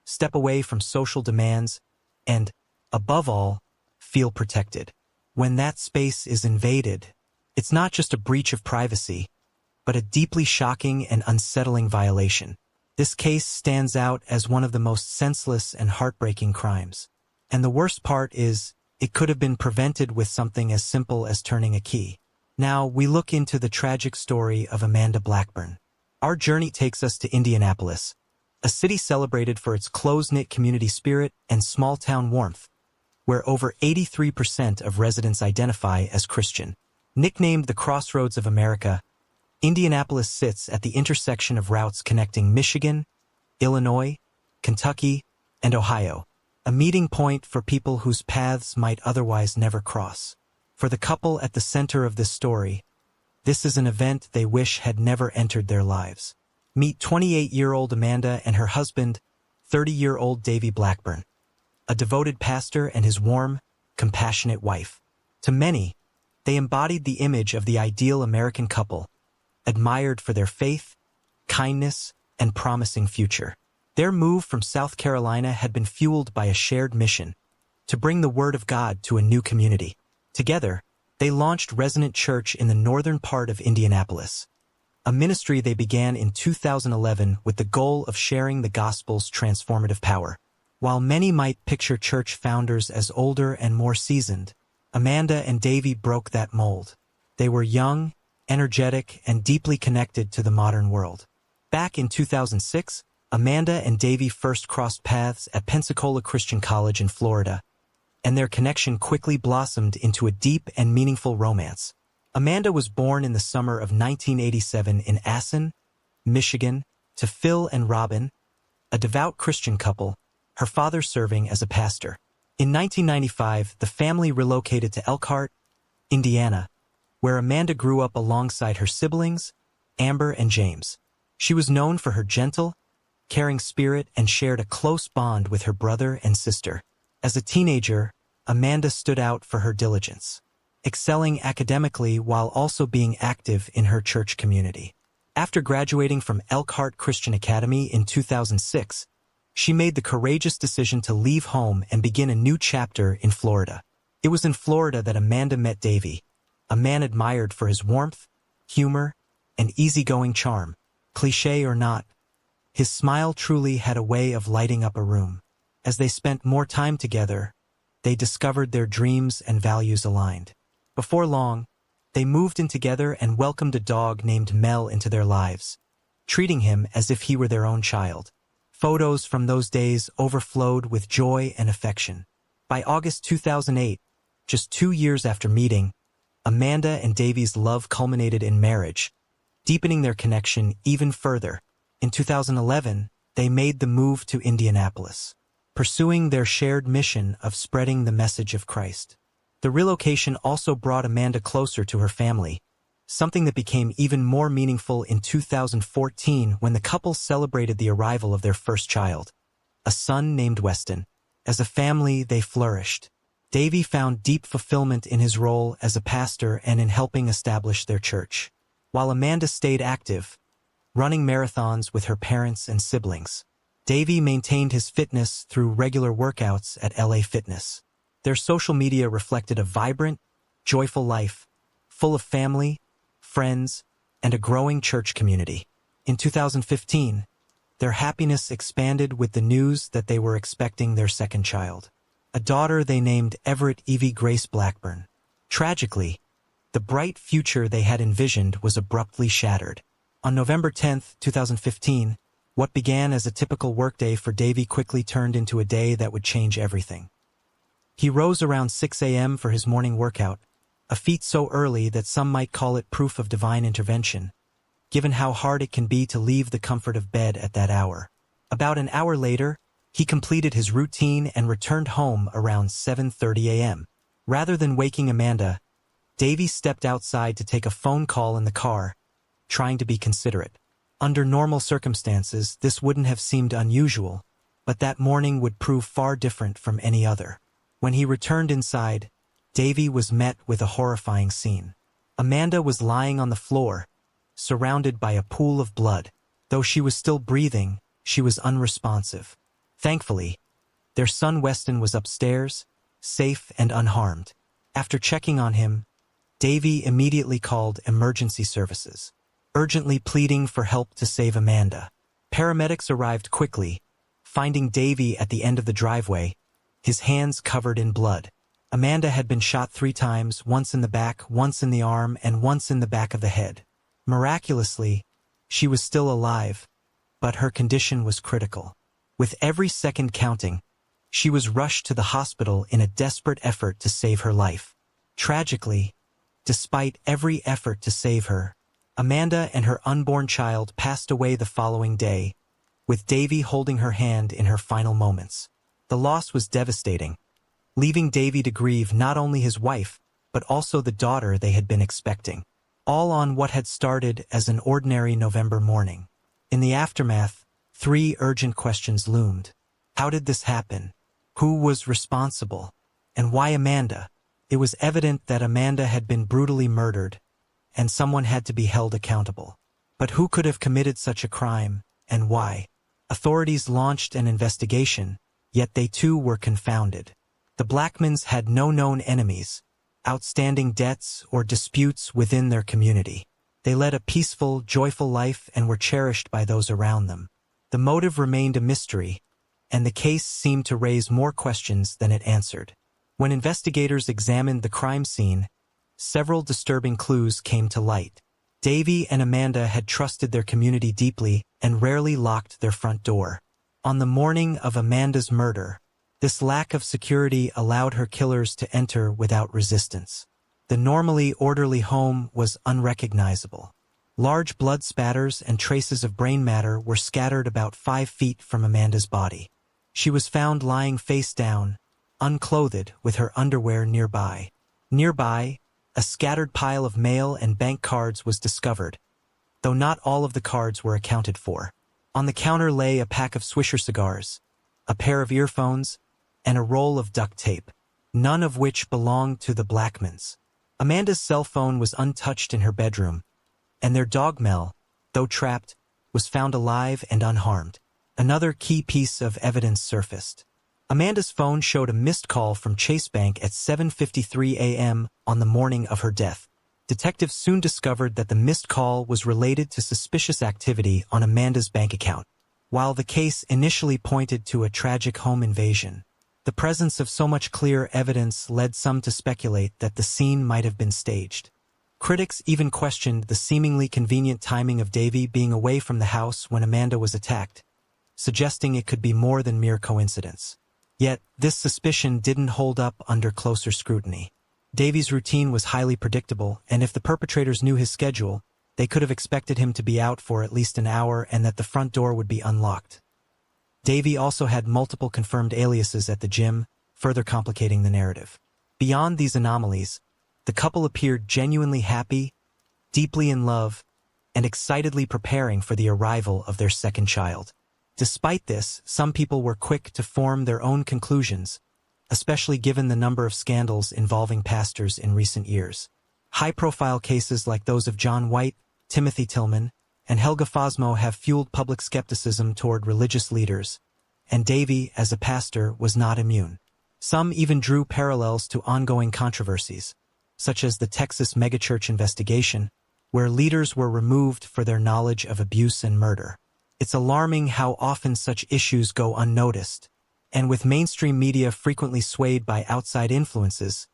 step away from social demands, and, above all, feel protected. When that space is invaded, it's not just a breach of privacy, but a deeply shocking and unsettling violation. This case stands out as one of the most senseless and heartbreaking crimes. And the worst part is, it could have been prevented with something as simple as turning a key. Now, we look into the tragic story of Amanda Blackburn. Our journey takes us to Indianapolis, a city celebrated for its close-knit community spirit and small-town warmth, where over 83% of residents identify as Christian. Nicknamed the Crossroads of America, Indianapolis sits at the intersection of routes connecting Michigan, Illinois, Kentucky, and Ohio, a meeting point for people whose paths might otherwise never cross. For the couple at the center of this story, this is an event they wish had never entered their lives. Meet 28-year-old Amanda and her husband, 30-year-old Davy Blackburn, a devoted pastor and his warm, compassionate wife. To many, they embodied the image of the ideal American couple, admired for their faith, kindness, and promising future. Their move from South Carolina had been fueled by a shared mission to bring the Word of God to a new community. Together, they launched Resonant Church in the northern part of Indianapolis, a ministry they began in 2011 with the goal of sharing the gospel's transformative power. While many might picture church founders as older and more seasoned, Amanda and Davy broke that mold. They were young, energetic, and deeply connected to the modern world. Back in 2006, Amanda and Davy first crossed paths at Pensacola Christian College in Florida, and their connection quickly blossomed into a deep and meaningful romance. Amanda was born in the summer of 1987 in Assen, Michigan, to Phil and Robin, a devout Christian couple, her father serving as a pastor. In 1995, the family relocated to Elkhart, Indiana, where Amanda grew up alongside her siblings, Amber and James. She was known for her gentle, caring spirit and shared a close bond with her brother and sister. As a teenager, Amanda stood out for her diligence, excelling academically while also being active in her church community. After graduating from Elkhart Christian Academy in 2006, she made the courageous decision to leave home and begin a new chapter in Florida. It was in Florida that Amanda met Davy, a man admired for his warmth, humor, and easygoing charm. Cliché or not, his smile truly had a way of lighting up a room. As they spent more time together, they discovered their dreams and values aligned. Before long, they moved in together and welcomed a dog named Mel into their lives, treating him as if he were their own child. Photos from those days overflowed with joy and affection. By August 2008, just 2 years after meeting, Amanda and Davy's love culminated in marriage, deepening their connection even further. In 2011, they made the move to Indianapolis, pursuing their shared mission of spreading the message of Christ. The relocation also brought Amanda closer to her family, something that became even more meaningful in 2014 when the couple celebrated the arrival of their first child, a son named Weston. As a family, they flourished. Davy found deep fulfillment in his role as a pastor and in helping establish their church, while Amanda stayed active, running marathons with her parents and siblings. Davy maintained his fitness through regular workouts at LA Fitness. Their social media reflected a vibrant, joyful life, full of family, friends, and a growing church community. In 2015, their happiness expanded with the news that they were expecting their second child, a daughter they named Everett Evie Grace Blackburn. Tragically, the bright future they had envisioned was abruptly shattered. On November 10, 2015, what began as a typical workday for Davy quickly turned into a day that would change everything. He rose around 6 a.m. for his morning workout, a feat so early that some might call it proof of divine intervention, given how hard it can be to leave the comfort of bed at that hour. About an hour later, he completed his routine and returned home around 7:30 a.m. Rather than waking Amanda, Davy stepped outside to take a phone call in the car, trying to be considerate. Under normal circumstances, this wouldn't have seemed unusual, but that morning would prove far different from any other. When he returned inside, Davy was met with a horrifying scene. Amanda was lying on the floor, surrounded by a pool of blood. Though she was still breathing, she was unresponsive. Thankfully, their son Weston was upstairs, safe and unharmed. After checking on him, Davy immediately called emergency services, urgently pleading for help to save Amanda. Paramedics arrived quickly, finding Davy at the end of the driveway, his hands covered in blood. Amanda had been shot 3 times, once in the back, once in the arm, and once in the back of the head. Miraculously, she was still alive, but her condition was critical. With every second counting, she was rushed to the hospital in a desperate effort to save her life. Tragically, despite every effort to save her, Amanda and her unborn child passed away the following day, with Davy holding her hand in her final moments. The loss was devastating, leaving Davy to grieve not only his wife, but also the daughter they had been expecting, all on what had started as an ordinary November morning. In the aftermath, 3 urgent questions loomed. How did this happen? Who was responsible? And why Amanda? It was evident that Amanda had been brutally murdered, and someone had to be held accountable. But who could have committed such a crime, and why? Authorities launched an investigation, yet they too were confounded. The Blackmans had no known enemies, outstanding debts, or disputes within their community. They led a peaceful, joyful life and were cherished by those around them. The motive remained a mystery, and the case seemed to raise more questions than it answered. When investigators examined the crime scene, several disturbing clues came to light. Davy and Amanda had trusted their community deeply and rarely locked their front door. On the morning of Amanda's murder, this lack of security allowed her killers to enter without resistance. The normally orderly home was unrecognizable. Large blood spatters and traces of brain matter were scattered about 5 feet from Amanda's body. She was found lying face down, unclothed, with her underwear nearby. Nearby, a scattered pile of mail and bank cards was discovered, though not all of the cards were accounted for. On the counter lay a pack of Swisher cigars, a pair of earphones, and a roll of duct tape, none of which belonged to the Blackmans. Amanda's cell phone was untouched in her bedroom, and their dog Mel, though trapped, was found alive and unharmed. Another key piece of evidence surfaced. Amanda's phone showed a missed call from Chase Bank at 7:53 a.m. on the morning of her death. Detectives soon discovered that the missed call was related to suspicious activity on Amanda's bank account. While the case initially pointed to a tragic home invasion, the presence of so much clear evidence led some to speculate that the scene might have been staged. Critics even questioned the seemingly convenient timing of Davy being away from the house when Amanda was attacked, suggesting it could be more than mere coincidence. Yet, this suspicion didn't hold up under closer scrutiny. Davy's routine was highly predictable, and if the perpetrators knew his schedule, they could have expected him to be out for at least an hour and that the front door would be unlocked. Davy also had multiple confirmed aliases at the gym, further complicating the narrative. Beyond these anomalies, the couple appeared genuinely happy, deeply in love, and excitedly preparing for the arrival of their second child. Despite this, some people were quick to form their own conclusions, especially given the number of scandals involving pastors in recent years. High-profile cases like those of John White, Timothy Tillman, and Helga Fosmo have fueled public skepticism toward religious leaders, and Davy, as a pastor, was not immune. Some even drew parallels to ongoing controversies, such as the Texas megachurch investigation, where leaders were removed for their knowledge of abuse and murder. It's alarming how often such issues go unnoticed, and with mainstream media frequently swayed by outside influences,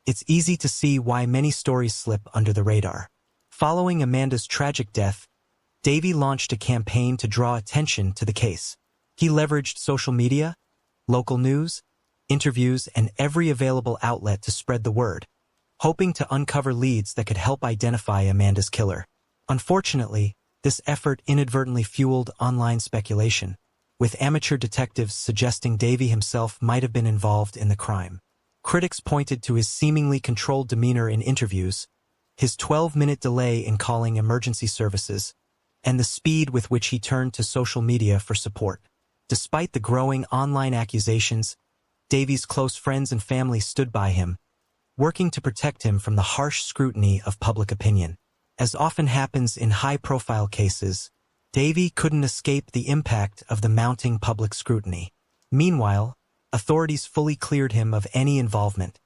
it's easy to see why many stories slip under the radar. Following Amanda's tragic death, Davy launched a campaign to draw attention to the case. He leveraged social media, local news, interviews, and every available outlet to spread the word, hoping to uncover leads that could help identify Amanda's killer. Unfortunately, this effort inadvertently fueled online speculation, with amateur detectives suggesting Davy himself might have been involved in the crime. Critics pointed to his seemingly controlled demeanor in interviews, his 12-minute delay in calling emergency services, and the speed with which he turned to social media for support. Despite the growing online accusations, Davy's close friends and family stood by him, working to protect him from the harsh scrutiny of public opinion. As often happens in high-profile cases, Davy couldn't escape the impact of the mounting public scrutiny. Meanwhile, authorities fully cleared him of any involvement,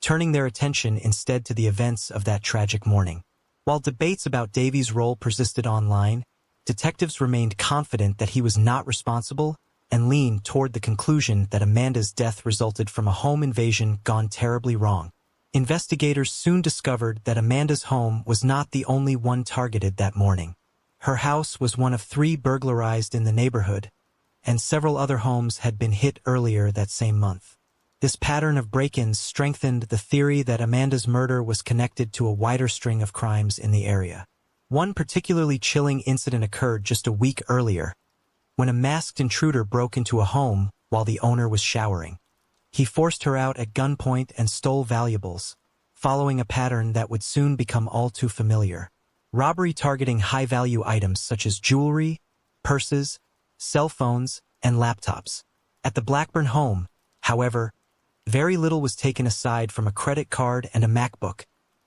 turning their attention instead to the events of that tragic morning. While debates about Davy's role persisted online, detectives remained confident that he was not responsible and leaned toward the conclusion that Amanda's death resulted from a home invasion gone terribly wrong. Investigators soon discovered that Amanda's home was not the only one targeted that morning. Her house was one of 3 burglarized in the neighborhood, and several other homes had been hit earlier that same month. This pattern of break-ins strengthened the theory that Amanda's murder was connected to a wider string of crimes in the area. One particularly chilling incident occurred just a week earlier, when a masked intruder broke into a home while the owner was showering. He forced her out at gunpoint and stole valuables, following a pattern that would soon become all too familiar. Robbery targeting high-value items such as jewelry, purses, cell phones, and laptops. At the Blackburn home, however, very little was taken aside from a credit card and a MacBook,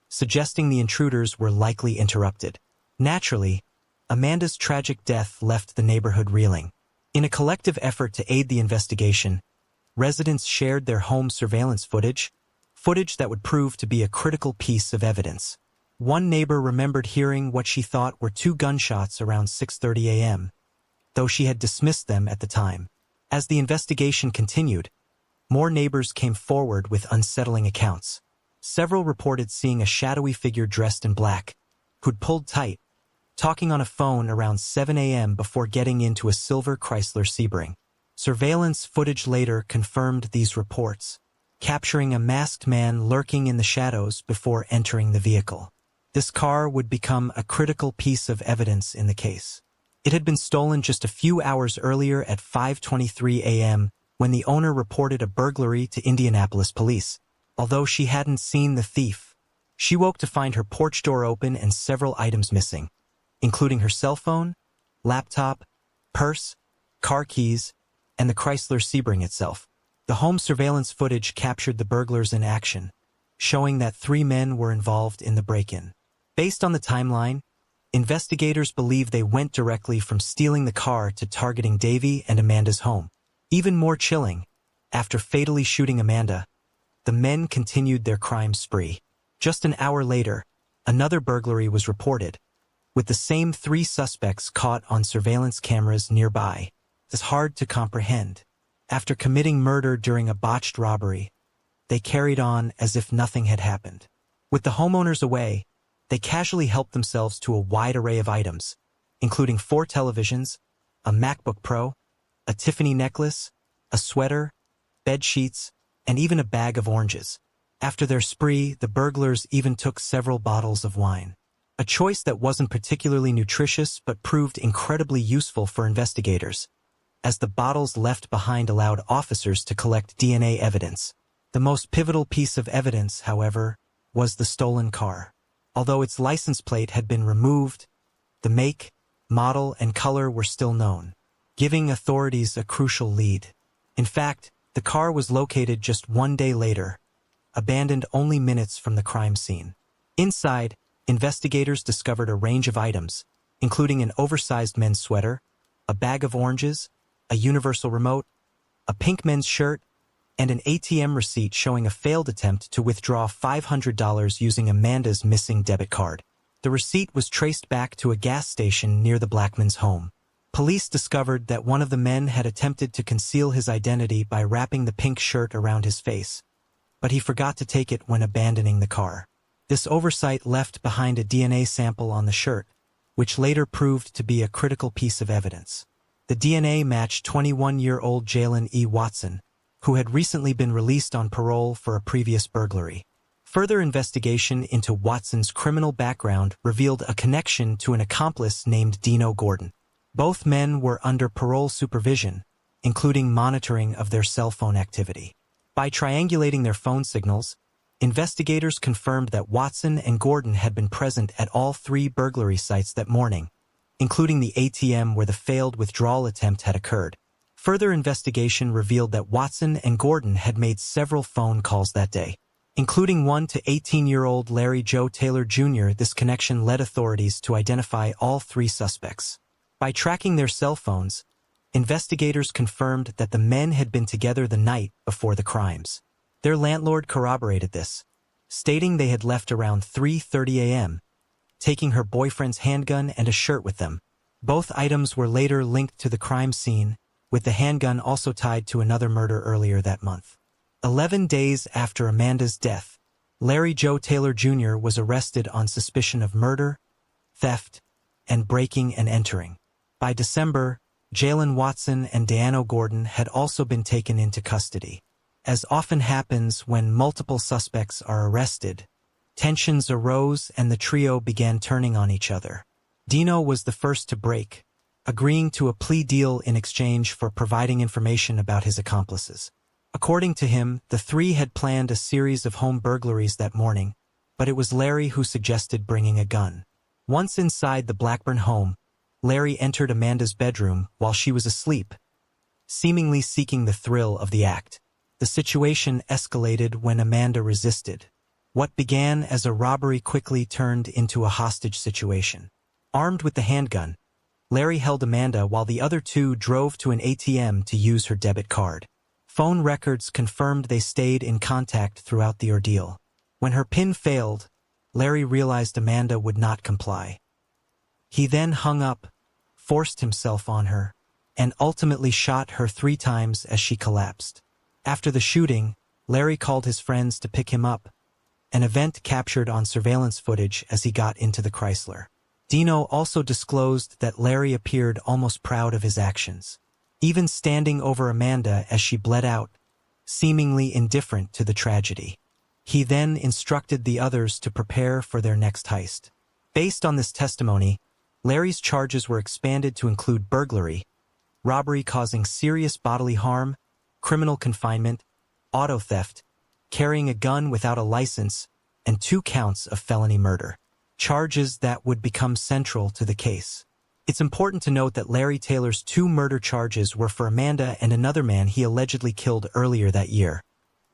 suggesting the intruders were likely interrupted. Naturally, Amanda's tragic death left the neighborhood reeling. In a collective effort to aid the investigation, residents shared their home surveillance footage that would prove to be a critical piece of evidence. One neighbor remembered hearing what she thought were 2 gunshots around 6:30 a.m., though she had dismissed them at the time. As the investigation continued, more neighbors came forward with unsettling accounts. Several reported seeing a shadowy figure dressed in black, who'd pulled tight, talking on a phone around 7 a.m. before getting into a silver Chrysler Sebring. Surveillance footage later confirmed these reports, capturing a masked man lurking in the shadows before entering the vehicle. This car would become a critical piece of evidence in the case. It had been stolen just a few hours earlier at 5:23 a.m. when the owner reported a burglary to Indianapolis police. Although she hadn't seen the thief, she woke to find her porch door open and several items missing, including her cell phone, laptop, purse, car keys, and the Chrysler Sebring itself. The home surveillance footage captured the burglars in action, showing that 3 men were involved in the break-in. Based on the timeline, investigators believe they went directly from stealing the car to targeting Davy and Amanda's home. Even more chilling, after fatally shooting Amanda, the men continued their crime spree. Just an hour later, another burglary was reported, with the same 3 suspects caught on surveillance cameras nearby. It's hard to comprehend. After committing murder during a botched robbery, they carried on as if nothing had happened. With the homeowners away, they casually helped themselves to a wide array of items, including 4 televisions, a MacBook Pro, a Tiffany necklace, a sweater, bed sheets, and even a bag of oranges. After their spree, the burglars even took several bottles of wine. A choice that wasn't particularly nutritious but proved incredibly useful for investigators, as the bottles left behind allowed officers to collect DNA evidence. The most pivotal piece of evidence, however, was the stolen car. Although its license plate had been removed, the make, model, and color were still known, giving authorities a crucial lead. In fact, the car was located just 1 day later, abandoned only minutes from the crime scene. Inside, investigators discovered a range of items, including an oversized men's sweater, a bag of oranges, a universal remote, a pink men's shirt, and an ATM receipt showing a failed attempt to withdraw $500 using Amanda's missing debit card. The receipt was traced back to a gas station near the Blackmans' home. Police discovered that one of the men had attempted to conceal his identity by wrapping the pink shirt around his face, but he forgot to take it when abandoning the car. This oversight left behind a DNA sample on the shirt, which later proved to be a critical piece of evidence. The DNA matched 21-year-old Jalen E. Watson, who had recently been released on parole for a previous burglary. Further investigation into Watson's criminal background revealed a connection to an accomplice named Dino Gordon. Both men were under parole supervision, including monitoring of their cell phone activity. By triangulating their phone signals, investigators confirmed that Watson and Gordon had been present at all 3 burglary sites that morning, including the ATM where the failed withdrawal attempt had occurred. Further investigation revealed that Watson and Gordon had made several phone calls that day, including one to 18-year-old Larry Joe Taylor Jr. This connection led authorities to identify all 3 suspects. By tracking their cell phones, investigators confirmed that the men had been together the night before the crimes. Their landlord corroborated this, stating they had left around 3:30 a.m., taking her boyfriend's handgun and a shirt with them. Both items were later linked to the crime scene, with the handgun also tied to another murder earlier that month. 11 days after Amanda's death, Larry Joe Taylor Jr. was arrested on suspicion of murder, theft, and breaking and entering. By December, Jalen Watson and Deano Gordon had also been taken into custody. As often happens when multiple suspects are arrested, tensions arose and the trio began turning on each other. Dino was the first to break, agreeing to a plea deal in exchange for providing information about his accomplices. According to him, the 3 had planned a series of home burglaries that morning, but it was Larry who suggested bringing a gun. Once inside the Blackburn home, Larry entered Amanda's bedroom while she was asleep, seemingly seeking the thrill of the act. The situation escalated when Amanda resisted. What began as a robbery quickly turned into a hostage situation. Armed with the handgun, Larry held Amanda while the other 2 drove to an ATM to use her debit card. Phone records confirmed they stayed in contact throughout the ordeal. When her PIN failed, Larry realized Amanda would not comply. He then hung up, forced himself on her, and ultimately shot her 3 times as she collapsed. After the shooting, Larry called his friends to pick him up, an event captured on surveillance footage as he got into the Chrysler. Dino also disclosed that Larry appeared almost proud of his actions, even standing over Amanda as she bled out, seemingly indifferent to the tragedy. He then instructed the others to prepare for their next heist. Based on this testimony, Larry's charges were expanded to include burglary, robbery causing serious bodily harm, criminal confinement, auto theft, carrying a gun without a license, and 2 counts of felony murder, charges that would become central to the case. It's important to note that Larry Taylor's 2 murder charges were for Amanda and another man he allegedly killed earlier that year,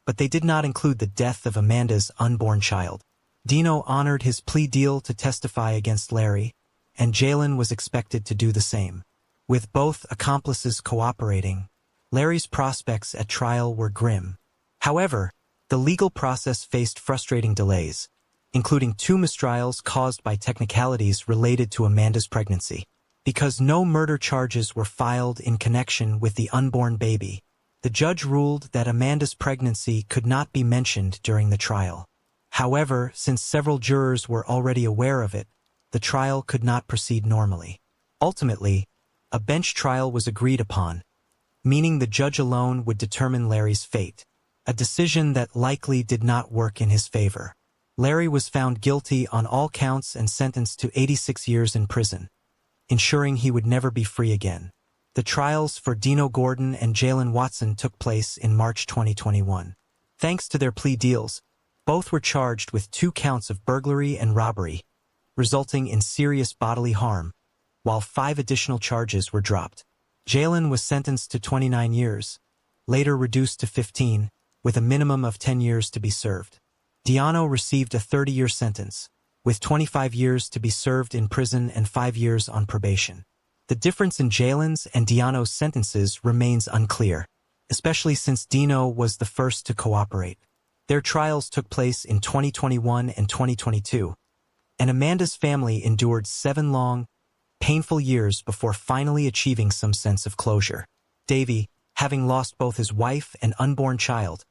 but they did not include the death of Amanda's unborn child. Dino honored his plea deal to testify against Larry, and Jalen was expected to do the same. With both accomplices cooperating, Larry's prospects at trial were grim. However, the legal process faced frustrating delays, including 2 mistrials caused by technicalities related to Amanda's pregnancy. Because no murder charges were filed in connection with the unborn baby, the judge ruled that Amanda's pregnancy could not be mentioned during the trial. However, since several jurors were already aware of it, the trial could not proceed normally. Ultimately, a bench trial was agreed upon, meaning the judge alone would determine Larry's fate, a decision that likely did not work in his favor. Larry was found guilty on all counts and sentenced to 86 years in prison, ensuring he would never be free again. The trials for Dino Gordon and Jalen Watson took place in March 2021. Thanks to their plea deals, both were charged with 2 counts of burglary and robbery, resulting in serious bodily harm, while 5 additional charges were dropped. Jalen was sentenced to 29 years, later reduced to 15, with a minimum of 10 years to be served. Diano received a 30-year sentence, with 25 years to be served in prison and 5 years on probation. The difference in Jalen's and Diano's sentences remains unclear, especially since Dino was the first to cooperate. Their trials took place in 2021 and 2022, and Amanda's family endured 7 long, painful years before finally achieving some sense of closure. Davey, having lost both his wife and unborn child,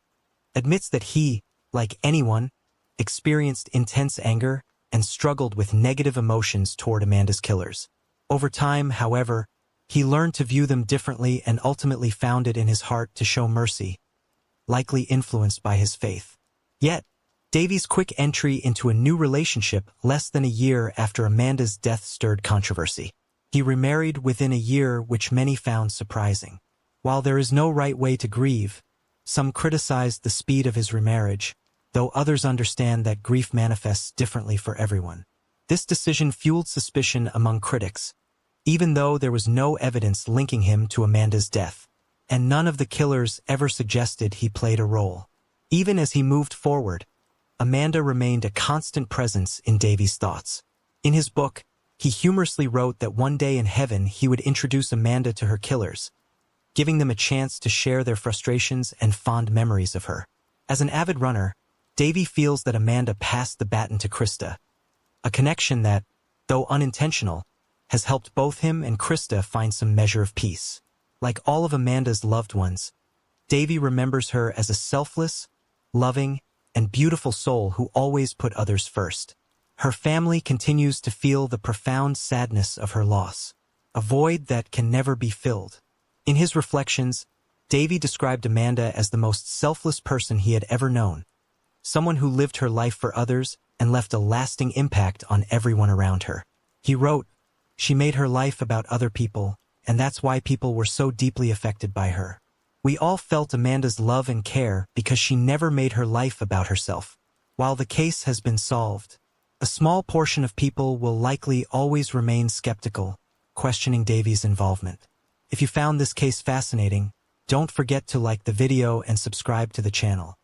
admits that he, like anyone, experienced intense anger and struggled with negative emotions toward Amanda's killers. Over time, however, he learned to view them differently and ultimately found it in his heart to show mercy, likely influenced by his faith. Yet, Davey's quick entry into a new relationship less than a year after Amanda's death stirred controversy. He remarried within a year, which many found surprising. While there is no right way to grieve, some criticized the speed of his remarriage, though others understand that grief manifests differently for everyone. This decision fueled suspicion among critics, even though there was no evidence linking him to Amanda's death, and none of the killers ever suggested he played a role. Even as he moved forward, Amanda remained a constant presence in Davey's thoughts. In his book, he humorously wrote that one day in heaven he would introduce Amanda to her killers, giving them a chance to share their frustrations and fond memories of her. As an avid runner, Davey feels that Amanda passed the baton to Krista, a connection that, though unintentional, has helped both him and Krista find some measure of peace. Like all of Amanda's loved ones, Davey remembers her as a selfless, loving, and beautiful soul who always put others first. Her family continues to feel the profound sadness of her loss, a void that can never be filled. In his reflections, Davey described Amanda as the most selfless person he had ever known, someone who lived her life for others and left a lasting impact on everyone around her. He wrote, "She made her life about other people, and that's why people were so deeply affected by her. We all felt Amanda's love and care because she never made her life about herself." While the case has been solved, a small portion of people will likely always remain skeptical, questioning Davey's involvement. If you found this case fascinating, don't forget to like the video and subscribe to the channel.